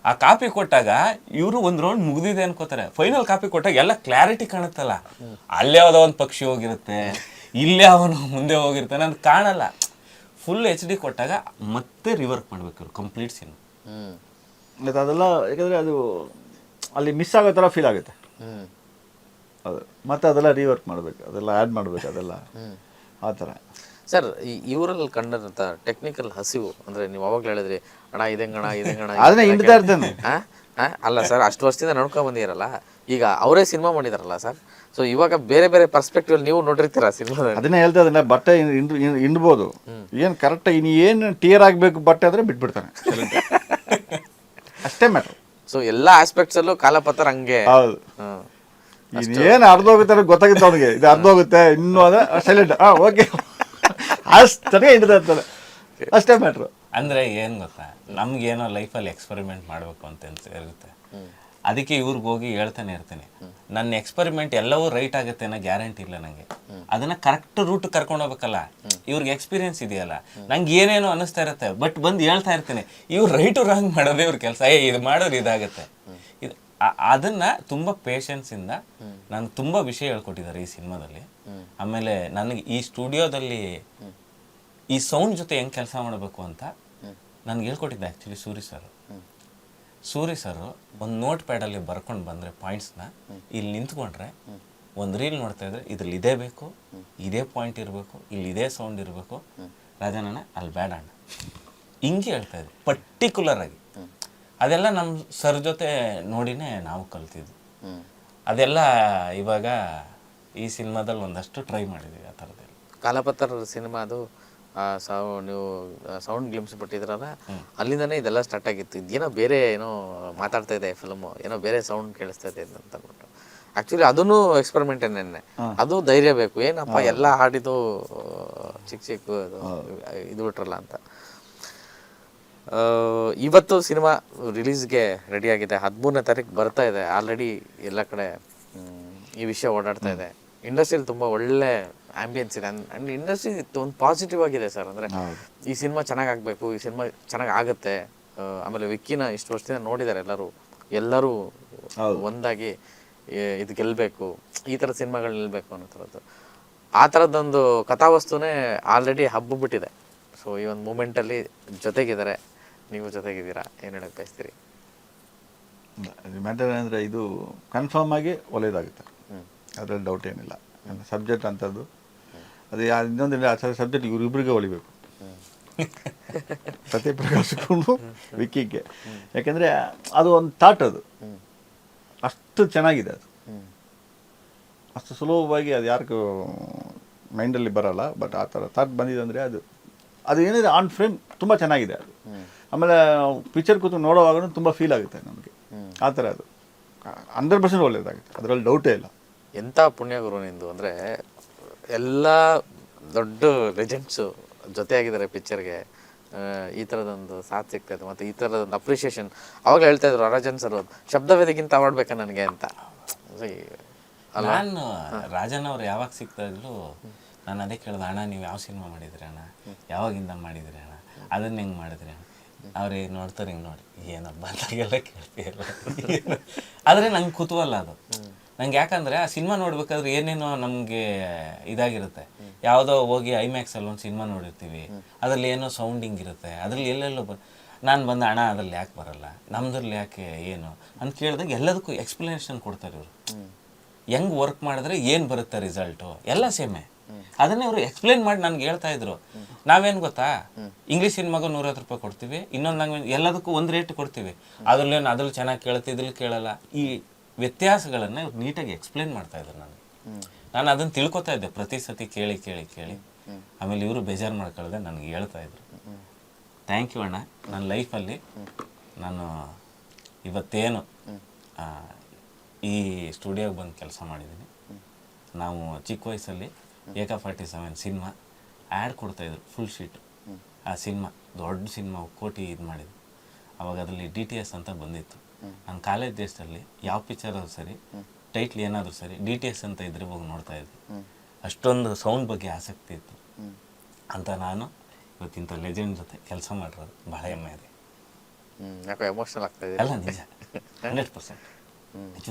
ಆ ಕಾಪಿ ಕೊಟ್ಟಾಗ ಇವರು ಒಂದು ರೌಂಡ್ ಮುಗ್ದಿದೆ ಅನ್ಕೋತಾರೆ. ಫೈನಲ್ ಕಾಪಿ ಕೊಟ್ಟಾಗ ಎಲ್ಲ ಕ್ಲಾರಿಟಿ ಕಾಣುತ್ತಲ್ಲ. ಅಲ್ಲೇ ಯಾವುದೋ ಒಂದು ಪಕ್ಷಿ ಹೋಗಿರುತ್ತೆ, ಇಲ್ಲೇ ಅವನು ಮುಂದೆ ಹೋಗಿರ್ತಾನೆ, ಅದು ಕಾಣಲ್ಲ. ಫುಲ್ HD ಕೊಟ್ಟಾಗ ಮತ್ತೆ ರಿವರ್ಕ್ ಮಾಡ್ಬೇಕು ಇವ್ರು ಕಂಪ್ಲೀಟ್ ಸೀನ್. ಮತ್ತು ಅದೆಲ್ಲ ಯಾಕಂದರೆ ಅದು ಅಲ್ಲಿ ಮಿಸ್ ಆಗೋ ಥರ ಫೀಲ್ ಆಗುತ್ತೆ ಅದು. ಮತ್ತೆ ಅದೆಲ್ಲ ರೀವರ್ಕ್ ಮಾಡಬೇಕು, ಅದೆಲ್ಲ ಆ್ಯಡ್ ಮಾಡಬೇಕು, ಅದೆಲ್ಲ ಆ ಥರ. ಸರ್, ಇವರಲ್ಲಿ ಕಂಡಂಥ ಟೆಕ್ನಿಕಲ್ ಹಸಿವು ಅಂದರೆ ನೀವು ಅವಾಗಲೇ ಹೇಳಿದ್ರಿ ಅಣ್ಣ ಇದಂಗಣ ಅದನ್ನೇ ಹಿಂಡ್ತಾ ಇರ್ತೇನೆ. ಅಲ್ಲ ಸರ್, ಅಷ್ಟು ವರ್ಷದಿಂದ ನೋಡ್ಕೊಂಡು ಬಂದಿರಲ್ಲ, ಈಗ ಅವರೇ ಸಿನಿಮಾ ಮಾಡಿದಾರಲ್ಲ ಸರ್. ಸೊ ಇವಾಗ ಬೇರೆ ಬೇರೆ ಪರ್ಸ್ಪೆಕ್ಟಿವ್ ನೀವು ನೋಡಿರ್ತೀರಾ ಸಿನಿಮಾ. ಅದನ್ನೇ ಹೇಳ್ತಾ ಇದ್ದಾನೆ, ಬಟ್ಟೆ ಹಿಂಡ್ಬೋದು, ಏನು ಕರೆಕ್ಟ್ ಇನ್ನು ಏನು ಟಿಯರ್ ಆಗಬೇಕು ಬಟ್ಟೆ ಅಂದರೆ ಬಿಟ್ಬಿಡ್ತಾನೆ ಅಷ್ಟೇ ಮ್ಯಾಟ್ರ್. ಸೊ ಎಲ್ಲ ಆಸ್ಪೆಕ್ಟ್ಸ್ ಅಲ್ಲೂ ಕಾಲಪತ್ರ ಹಂಗೆ. ಹೌದು, ಏನು ಅರ್ಧೋಗುತ್ತೆ ಗೊತ್ತಾಗುತ್ತೆ ಅವನಿಗೆ, ಇದು ಅರ್ಧೋಗುತ್ತೆ ಇನ್ನೂ ಅದ ಸೈಲೆಂಟ್, ಓಕೆ ಅಷ್ಟೇ ಹಿಂಡ್ತಾ ಇರ್ತಾನೆ, ಅಷ್ಟೇ ಮ್ಯಾಟ್ರು. ಅಂದರೆ ಏನು ಗೊತ್ತಾ, ನಮ್ಗೇನೋ ಲೈಫಲ್ಲಿ ಎಕ್ಸ್ಪರಿಮೆಂಟ್ ಮಾಡಬೇಕು ಅಂತ ಇರುತ್ತೆ. ಅದಕ್ಕೆ ಇವ್ರಿಗೆ ಹೋಗಿ ಹೇಳ್ತಾನೆ ಇರ್ತೀನಿ, ನನ್ನ ಎಕ್ಸ್ಪರಿಮೆಂಟ್ ಎಲ್ಲವೂ ರೈಟ್ ಆಗುತ್ತೆ ಅನ್ನೋ ಗ್ಯಾರಂಟಿ ಇಲ್ಲ ನನಗೆ. ಅದನ್ನು ಕರೆಕ್ಟ್ ರೂಟ್ ಕರ್ಕೊಂಡು ಹೋಗ್ಬೇಕಲ್ಲ. ಇವ್ರಿಗೆ ಎಕ್ಸ್ಪೀರಿಯನ್ಸ್ ಇದೆಯಲ್ಲ, ನಂಗೆ ಏನೇನೋ ಅನ್ನಿಸ್ತಾ ಇರುತ್ತೆ, ಬಟ್ ಬಂದು ಹೇಳ್ತಾ ಇರ್ತೀನಿ, ಇವ್ರು ರೈಟು ರಾಂಗ್ ಮಾಡೋದೇ ಇವ್ರ ಕೆಲಸ. ಇದು ಮಾಡೋರು ಇದಾಗುತ್ತೆ. ಇದು ಅದನ್ನು ತುಂಬ ಪೇಷನ್ಸಿಂದ ನನಗೆ ತುಂಬ ವಿಷಯ ಹೇಳ್ಕೊಟ್ಟಿದ್ದಾರೆ ಈ ಸಿನಿಮಾದಲ್ಲಿ. ಆಮೇಲೆ ನನಗೆ ಈ ಸ್ಟುಡಿಯೋದಲ್ಲಿ ಈ ಸೌಂಡ್ ಜೊತೆ ಹೆಂಗೆ ಕೆಲಸ ಮಾಡಬೇಕು ಅಂತ ನನಗೆ ಹೇಳ್ಕೊಟ್ಟಿದ್ದೆ ಆ್ಯಕ್ಚುಲಿ ಸೂರಿ ಸರ್ ಒಂದು ನೋಟ್ ಪ್ಯಾಡಲ್ಲಿ ಬರ್ಕೊಂಡು ಬಂದರೆ ಪಾಯಿಂಟ್ಸ್ನ ಇಲ್ಲಿ ನಿಂತ್ಕೊಂಡ್ರೆ ಒಂದು ರೀಲ್ ನೋಡ್ತಾ ಇದ್ರೆ ಇದ್ರಲ್ಲಿ ಇದೇ ಬೇಕು, ಇದೇ ಪಾಯಿಂಟ್ ಇರಬೇಕು, ಇಲ್ಲಿ ಇದೇ ಸೌಂಡ್ ಇರಬೇಕು, ರಾಜನಣ್ಣ ಅಲ್ಲಿ ಬೇಡ ಅಣ್ಣ, ಹಿಂಗೆ ಹೇಳ್ತಾ ಇದ್ದೆ ಪರ್ಟಿಕ್ಯುಲರ್ ಆಗಿ. ಅದೆಲ್ಲ ನಮ್ಮ ಸರ್ ಜೊತೆ ನೋಡಿನೇ ನಾವು ಕಲ್ತಿದ್ವಿ. ಅದೆಲ್ಲ ಇವಾಗ ಈ ಸಿನಿಮಾದಲ್ಲಿ ಒಂದಷ್ಟು ಟ್ರೈ ಮಾಡಿದ್ದೀವಿ ಆ ಥರದ್ದೆಲ್ಲ. ಕಾಲಪತ್ರ ಸಿನಿಮಾ ಅದು ನೀವು ಸೌಂಡ್ ಗ್ಲಿಮ್ಸ್ ಬಿಟ್ಟಿದ್ರಲ್ಲ, ಅಲ್ಲಿಂದನೇ ಇದೆಲ್ಲ ಸ್ಟಾರ್ಟ್ ಆಗಿತ್ತು. ಇದೇನೋ ಬೇರೆ ಏನೋ ಮಾತಾಡ್ತಾ ಇದೆ ಫಿಲ್ಮು, ಏನೋ ಬೇರೆ ಸೌಂಡ್ ಕೇಳಿಸ್ತಾ ಇದೆ ಅಂತ ಅಂದ್ಬಿಟ್ಟು. ಆ್ಯಕ್ಚುಲಿ ಅದೂ ಎಕ್ಸ್ಪೆರಿಮೆಂಟ್ ಏನೇನೆ, ಅದು ಧೈರ್ಯ ಬೇಕು. ಏನಪ್ಪ ಎಲ್ಲ ಹಾಡಿದ್ದು ಚಿಕ್ಕ ಇದು ಬಿಟ್ರಲ್ಲ ಅಂತ. ಇವತ್ತು ಸಿನಿಮಾ ರಿಲೀಸ್ಗೆ ರೆಡಿಯಾಗಿದೆ, 13ನೇ ತಾರೀಕು ಬರ್ತಾ ಇದೆ. ಆಲ್ರೆಡಿ ಎಲ್ಲ ಕಡೆ ಈ ವಿಷಯ ಓಡಾಡ್ತಾ ಇದೆ. ಇಂಡಸ್ಟ್ರಿಯಲ್ಲಿ ತುಂಬ ಒಳ್ಳೆ ಆ್ಯಂಬಿಯನ್ಸ್ ಇದೆ, ಆ್ಯಂಡ್ ಇಂಡಸ್ಟ್ರಿ ಒಂದು ಪಾಸಿಟಿವ್ ಆಗಿದೆ ಸರ್. ಅಂದರೆ ಈ ಸಿನಿಮಾ ಚೆನ್ನಾಗಾಗಬೇಕು, ಈ ಸಿನಿಮಾ ಚೆನ್ನಾಗಿ ಆಗುತ್ತೆ. ಆಮೇಲೆ ವಿಕ್ಕಿನ ಇಷ್ಟು ವರ್ಷದಿಂದ ನೋಡಿದ್ದಾರೆ ಎಲ್ಲರೂ ಒಂದಾಗಿ ಇದು ಗೆಲ್ಲಬೇಕು, ಈ ಥರ ಸಿನಿಮಾಗಳು ನಿಲ್ಲಬೇಕು ಅನ್ನೋ ಥರದ್ದು. ಆ ಥರದ್ದೊಂದು ಕಥಾವಸ್ತುನೇ ಆಲ್ರೆಡಿ ಹಬ್ಬಿಬಿಟ್ಟಿದೆ. ಸೊ ಈ ಒಂದು ಮೂಮೆಂಟಲ್ಲಿ ಜೊತೆಗಿದ್ದಾರೆ, ನೀವು ಜೊತೆಗಿದ್ದೀರಾ, ಏನು ಹೇಳಕ್ಕೆ ಬಯಸ್ತೀರಿ? ಮ್ಯಾಟರ್ ಏನಂದರೆ ಇದು ಕನ್ಫರ್ಮ್ ಆಗಿ ಒಳ್ಳೆಯದಾಗುತ್ತೆ, ಅದರಲ್ಲಿ ಡೌಟ್ ಏನಿಲ್ಲ. ಸಬ್ಜೆಕ್ಟ್ ಅಂಥದ್ದು ಅದು ಇನ್ನೊಂದಿಲ್ಲ, ಆ ಸಬ್ಜೆಕ್ಟ್ ಇವರಿಬ್ಬರಿಗೆ ಹೊಳಿಬೇಕು, ಸತ್ಯಪ್ರಕಾಶ್ಗೂ ವಿಕ್ಕಿಗೆ. ಯಾಕೆಂದರೆ ಅದು ಒಂದು ಥಾಟ್, ಅದು ಅಷ್ಟು ಚೆನ್ನಾಗಿದೆ, ಅದು ಅಷ್ಟು ಸುಲಭವಾಗಿ ಅದು ಯಾರಿಗೂ ಮೈಂಡಲ್ಲಿ ಬರೋಲ್ಲ. ಬಟ್ ಆ ಥರ ಥಾಟ್ ಬಂದಿದೆ ಅಂದರೆ ಅದು ಏನಿದೆ ಆನ್ ಫ್ರೇಮ್ ತುಂಬ ಚೆನ್ನಾಗಿದೆ ಅದು. ಆಮೇಲೆ ಪಿಕ್ಚರ್ ಕೂತು ನೋಡೋವಾಗೂ ತುಂಬ ಫೀಲ್ ಆಗುತ್ತೆ ನಮಗೆ. ಆ ಥರ ಅದು 100% ಒಳ್ಳೆಯದಾಗುತ್ತೆ, ಅದರಲ್ಲಿ ಡೌಟೇ ಇಲ್ಲ. ಎಂಥ ಪುಣ್ಯ ಗುರು ನಿಂದು, ಅಂದರೆ ಎಲ್ಲ ದೊಡ್ಡ ಲೆಜೆಂಡ್ಸು ಜೊತೆಯಾಗಿದ್ದಾರೆ ಪಿಕ್ಚರ್ಗೆ. ಈ ಥರದೊಂದು ಸಾಥ್ ಸಿಗ್ತಾಯಿದೆ, ಮತ್ತು ಈ ಥರದೊಂದು ಅಪ್ರಿಷಿಯೇಷನ್. ಅವಾಗಲೇ ಹೇಳ್ತಾಯಿದ್ರು ರಾಜನ್ ಸರ್, ಶಬ್ದವೇದಿಗಿಂತ ಅವಾರ್ಡ್ ಬೇಕಾ ನನಗೆ ಅಂತ. ನಾನು ರಾಜನ್ ಅವ್ರು ಯಾವಾಗ ಸಿಗ್ತಾ ಇದ್ರು ನಾನು ಅದೇ ಕೇಳಿದೆ, ಅಣ್ಣ ನೀವು ಯಾವ ಸಿನಿಮಾ ಮಾಡಿದ್ರಿ ಅಣ್ಣ, ಯಾವಾಗಿಂದ ಮಾಡಿದ್ರಿ ಅಣ್ಣ, ಅದನ್ನ ಹೆಂಗೆ ಮಾಡಿದ್ರಿ ಅಣ್ಣ. ಅವ್ರು ಈಗ ನೋಡ್ತಾರೆ, ಹಿಂಗೆ ನೋಡಿ ಏನಪ್ಪ ಅಂತಾಗೆಲ್ಲ ಕೇಳ್ತೀಯಲ್ಲ. ಆದರೆ ನಂಗೆ ಕುತೂಹಲ ಅದು. ನಂಗೆ ಯಾಕಂದರೆ ಆ ಸಿನಿಮಾ ನೋಡ್ಬೇಕಾದ್ರೆ ಏನೇನೋ ನಮಗೆ ಇದಾಗಿರುತ್ತೆ. ಯಾವುದೋ ಹೋಗಿ ಐಮ್ಯಾಕ್ಸಲ್ಲಿ ಒಂದು ಸಿನಿಮಾ ನೋಡಿರ್ತೀವಿ, ಅದರಲ್ಲಿ ಏನೋ ಸೌಂಡಿಂಗ್ ಇರುತ್ತೆ, ಅದರಲ್ಲಿ ಎಲ್ಲೆಲ್ಲೋ ನಾನು ಬಂದು ಅಣ್ಣ ಅದ್ರಲ್ಲಿ ಯಾಕೆ ಬರಲ್ಲ, ನಮ್ದ್ರಲ್ಲಿ ಯಾಕೆ ಏನು ಅಂತ ಕೇಳಿದಾಗ ಎಲ್ಲದಕ್ಕೂ ಎಕ್ಸ್ಪ್ಲನೇಷನ್ ಕೊಡ್ತಾರೆ ಇವರು. ಹೆಂಗೆ ವರ್ಕ್ ಮಾಡಿದ್ರೆ ಏನು ಬರುತ್ತೆ ರಿಸಲ್ಟು, ಎಲ್ಲ ಸೇಮೆ. ಅದನ್ನೇ ಅವರು ಎಕ್ಸ್ಪ್ಲೇನ್ ಮಾಡಿ ನನಗೆ ಹೇಳ್ತಾ ಇದ್ರು. ನಾವೇನು ಗೊತ್ತಾ, ಇಂಗ್ಲೀಷ್ ಸಿನಿಮಾಗೂ 150 ರೂಪಾಯಿ ಕೊಡ್ತೀವಿ, ಇನ್ನೊಂದು ಲ್ಯಾಂಗ್ವೇಜ್ ಎಲ್ಲದಕ್ಕೂ ಒಂದು ರೇಟ್ ಕೊಡ್ತೀವಿ. ಅದ್ರಲ್ಲಿ ಚೆನ್ನಾಗಿ ಕೇಳುತ್ತೆ, ಇದ್ರಲ್ಲಿ ಕೇಳಲ್ಲ. ಈ ವ್ಯತ್ಯಾಸಗಳನ್ನು ಇವ್ರು ನೀಟಾಗಿ ಎಕ್ಸ್ಪ್ಲೇನ್ ಮಾಡ್ತಾ ಇದ್ರು ನನಗೆ. ನಾನು ಅದನ್ನು ತಿಳ್ಕೊತಾ ಇದ್ದೆ ಪ್ರತಿ ಸತಿ ಕೇಳಿ. ಆಮೇಲೆ ಇವರು ಬೇಜಾರು ಮಾಡ್ಕೊಳ್ಳದೆ ನನಗೆ ಹೇಳ್ತಾ ಇದ್ರು. ಥ್ಯಾಂಕ್ ಯು ಅಣ್ಣ. ನನ್ನ ಲೈಫಲ್ಲಿ ನಾನು ಇವತ್ತೇನು ಈ ಸ್ಟುಡಿಯೋಗೆ ಬಂದು ಕೆಲಸ ಮಾಡಿದ್ದೀನಿ. ನಾವು ಚಿಕ್ಕ ವಯಸ್ಸಲ್ಲಿ AK-47 ಸಿನಿಮಾ ಆ್ಯಡ್ ಕೊಡ್ತಾಯಿದ್ರು, ಫುಲ್ ಶೀಟ್. ಆ ಸಿನಿಮಾ ದೊಡ್ಡ ಸಿನಿಮಾ, ಕೋಟಿ ಇದು ಮಾಡಿದ್ರು. ಅವಾಗ ಅದರಲ್ಲಿ DTS ಅಂತ ಬಂದಿತ್ತು. ನಾನು ಕಾಲೇಜ್ ಡೇಸಲ್ಲಿ ಯಾವ ಪಿಕ್ಚರ್ ಆದ್ರೂ ಸರಿ, ಟೈಟ್ಲ್ ಏನಾದರೂ ಸರಿ, DTS ಅಂತ ಇದ್ರೆ ಹೋಗಿ ನೋಡ್ತಾ ಇದ್ದೆ. ಅಷ್ಟೊಂದು ಸೌಂಡ್ ಬಗ್ಗೆ ಆಸಕ್ತಿ ಇತ್ತು ಅಂತ ನಾನು ಇವತ್ತಿಂಥ ಲೆಜೆಂಡ್ ಜೊತೆ ಕೆಲಸ ಮಾಡಿರೋದು ಭಾಳ ಹೆಮ್ಮೆ ಇದೆ. ಯಾಕೋ ಎಮೋಷನಲ್ ಆಗ್ತಾ ಇದೆ. ಅಲ್ಲ, ನಿಜ, 100% ನಿಜ.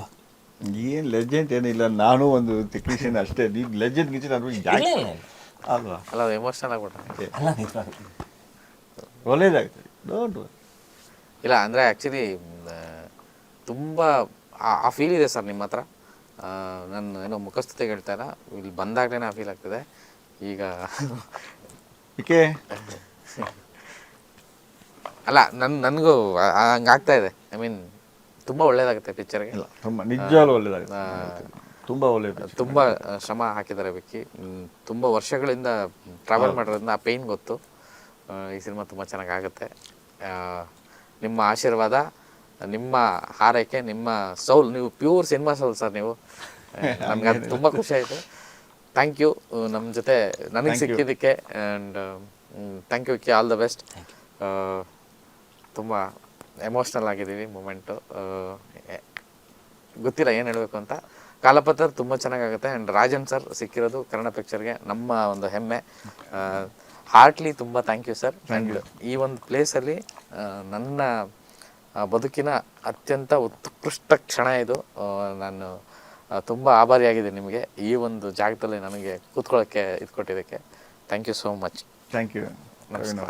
ಏನು ಲೆಜೆಂಡ್ ಏನಿಲ್ಲ, ನಾನು ಒಂದು ಟೆಕ್ನಿಷಿಯನ್ ಅಷ್ಟೇ. ನೀವು ಲೆಜೆಂಡ್ ಗಿಜೆಂಡ್ ಇಲ್ಲ ಇಲ್ಲ ಇಲ್ಲ. ಅಲ್ವಾ? ಅಲ್ಲ ಎಮೋಷನಲ್ ಆಗ್ಬಿಟ್ರೆ ಅಲ್ಲ, ನಿಜವಾಗ್ಲೂ ಒಳ್ಳೇದಾಗ್ತದೆ. Don't worry. ಇಲ್ಲ ಅಂದರೆ ಆ್ಯಕ್ಚುಲಿ ತುಂಬ ಆ ಫೀಲ್ ಇದೆ ಸರ್ ನಿಮ್ಮ ಹತ್ರ. ನಾನು ಏನೋ ಮುಖಸ್ಥಿತಿಗೆ ಹೇಳ್ತಾ ಇಲ್ಲ, ಇಲ್ಲಿ ಬಂದಾಗಲೇ ಆ ಫೀಲ್ ಆಗ್ತದೆ. ಈಗ ಏಕೆ ಅಲ್ಲ ನನಗೂ ಹಂಗೆ ಆಗ್ತಾ ಇದೆ. ಐ ಮೀನ್ ತುಂಬ ಒಳ್ಳೇದಾಗುತ್ತೆ ಪಿಕ್ಚರ್ಗೆ. ಇಲ್ಲ, ತುಂಬ ನಿಜವಾಗ್ಲೂ ಒಳ್ಳೇದಾಗುತ್ತೆ. ತುಂಬ ಒಳ್ಳೇದು. ತುಂಬ ಶ್ರಮ ಹಾಕಿದ್ದಾರೆ ವಿಕ್ಕಿ. ತುಂಬ ವರ್ಷಗಳಿಂದ ಟ್ರಾವೆಲ್ ಮಾಡಿರೋದ್ರಿಂದ ಆ ಪೇಯ್ನ್ ಗೊತ್ತು. ಈ ಸಿನಿಮಾ ತುಂಬ ಚೆನ್ನಾಗಾಗುತ್ತೆ. ನಿಮ್ಮ ಆಶೀರ್ವಾದ, ನಿಮ್ಮ ಹಾರೈಕೆ, ನಿಮ್ಮ ಸೌಲ್, ನೀವು ಪ್ಯೂರ್ ಸಿನಿಮಾ ಸೌಲ್ ಸರ್ ನೀವು. ನಮ್ಗೆ ಅದು ತುಂಬ ಖುಷಿ ಆಯಿತು. ಥ್ಯಾಂಕ್ ಯು ನಮ್ಮ ಜೊತೆ ನನಗೆ ಸಿಕ್ಕಿದ್ದಕ್ಕೆ. And thank you Vicky, all the best. ತುಂಬ ಎಮೋಷ್ನಲ್ ಆಗಿದ್ದೀವಿ ಮೂಮೆಂಟು. ಗೊತ್ತಿಲ್ಲ ಏನು ಹೇಳಬೇಕು ಅಂತ. ಕಾಲಪತ್ರ ತುಂಬ ಚೆನ್ನಾಗಾಗುತ್ತೆ. ಆ್ಯಂಡ್ ರಾಜನ್ ಸರ್ ಸಿಕ್ಕಿರೋದು ಕನ್ನಡ ಪಿಕ್ಚರ್ಗೆ ನಮ್ಮ ಒಂದು ಹೆಮ್ಮೆ. ಹಾರ್ಟ್ಲಿ ತುಂಬ ಥ್ಯಾಂಕ್ ಯು ಸರ್. ಆ್ಯಂಡ್ ಈ ಒಂದು ಪ್ಲೇಸಲ್ಲಿ ನನ್ನ ಬದುಕಿನ ಅತ್ಯಂತ ಉತ್ಕೃಷ್ಟ ಕ್ಷಣ ಇದು. ನಾನು ತುಂಬ ಆಭಾರಿಯಾಗಿದ್ದೀನಿ ನಿಮಗೆ, ಈ ಒಂದು ಜಾಗದಲ್ಲಿ ನನಗೆ ಕೂತ್ಕೊಳ್ಳೋಕ್ಕೆ ಇದು ಕೊಟ್ಟಿದ್ದಕ್ಕೆ. Thank you so much. Thank you. ನಮಸ್ಕಾರ.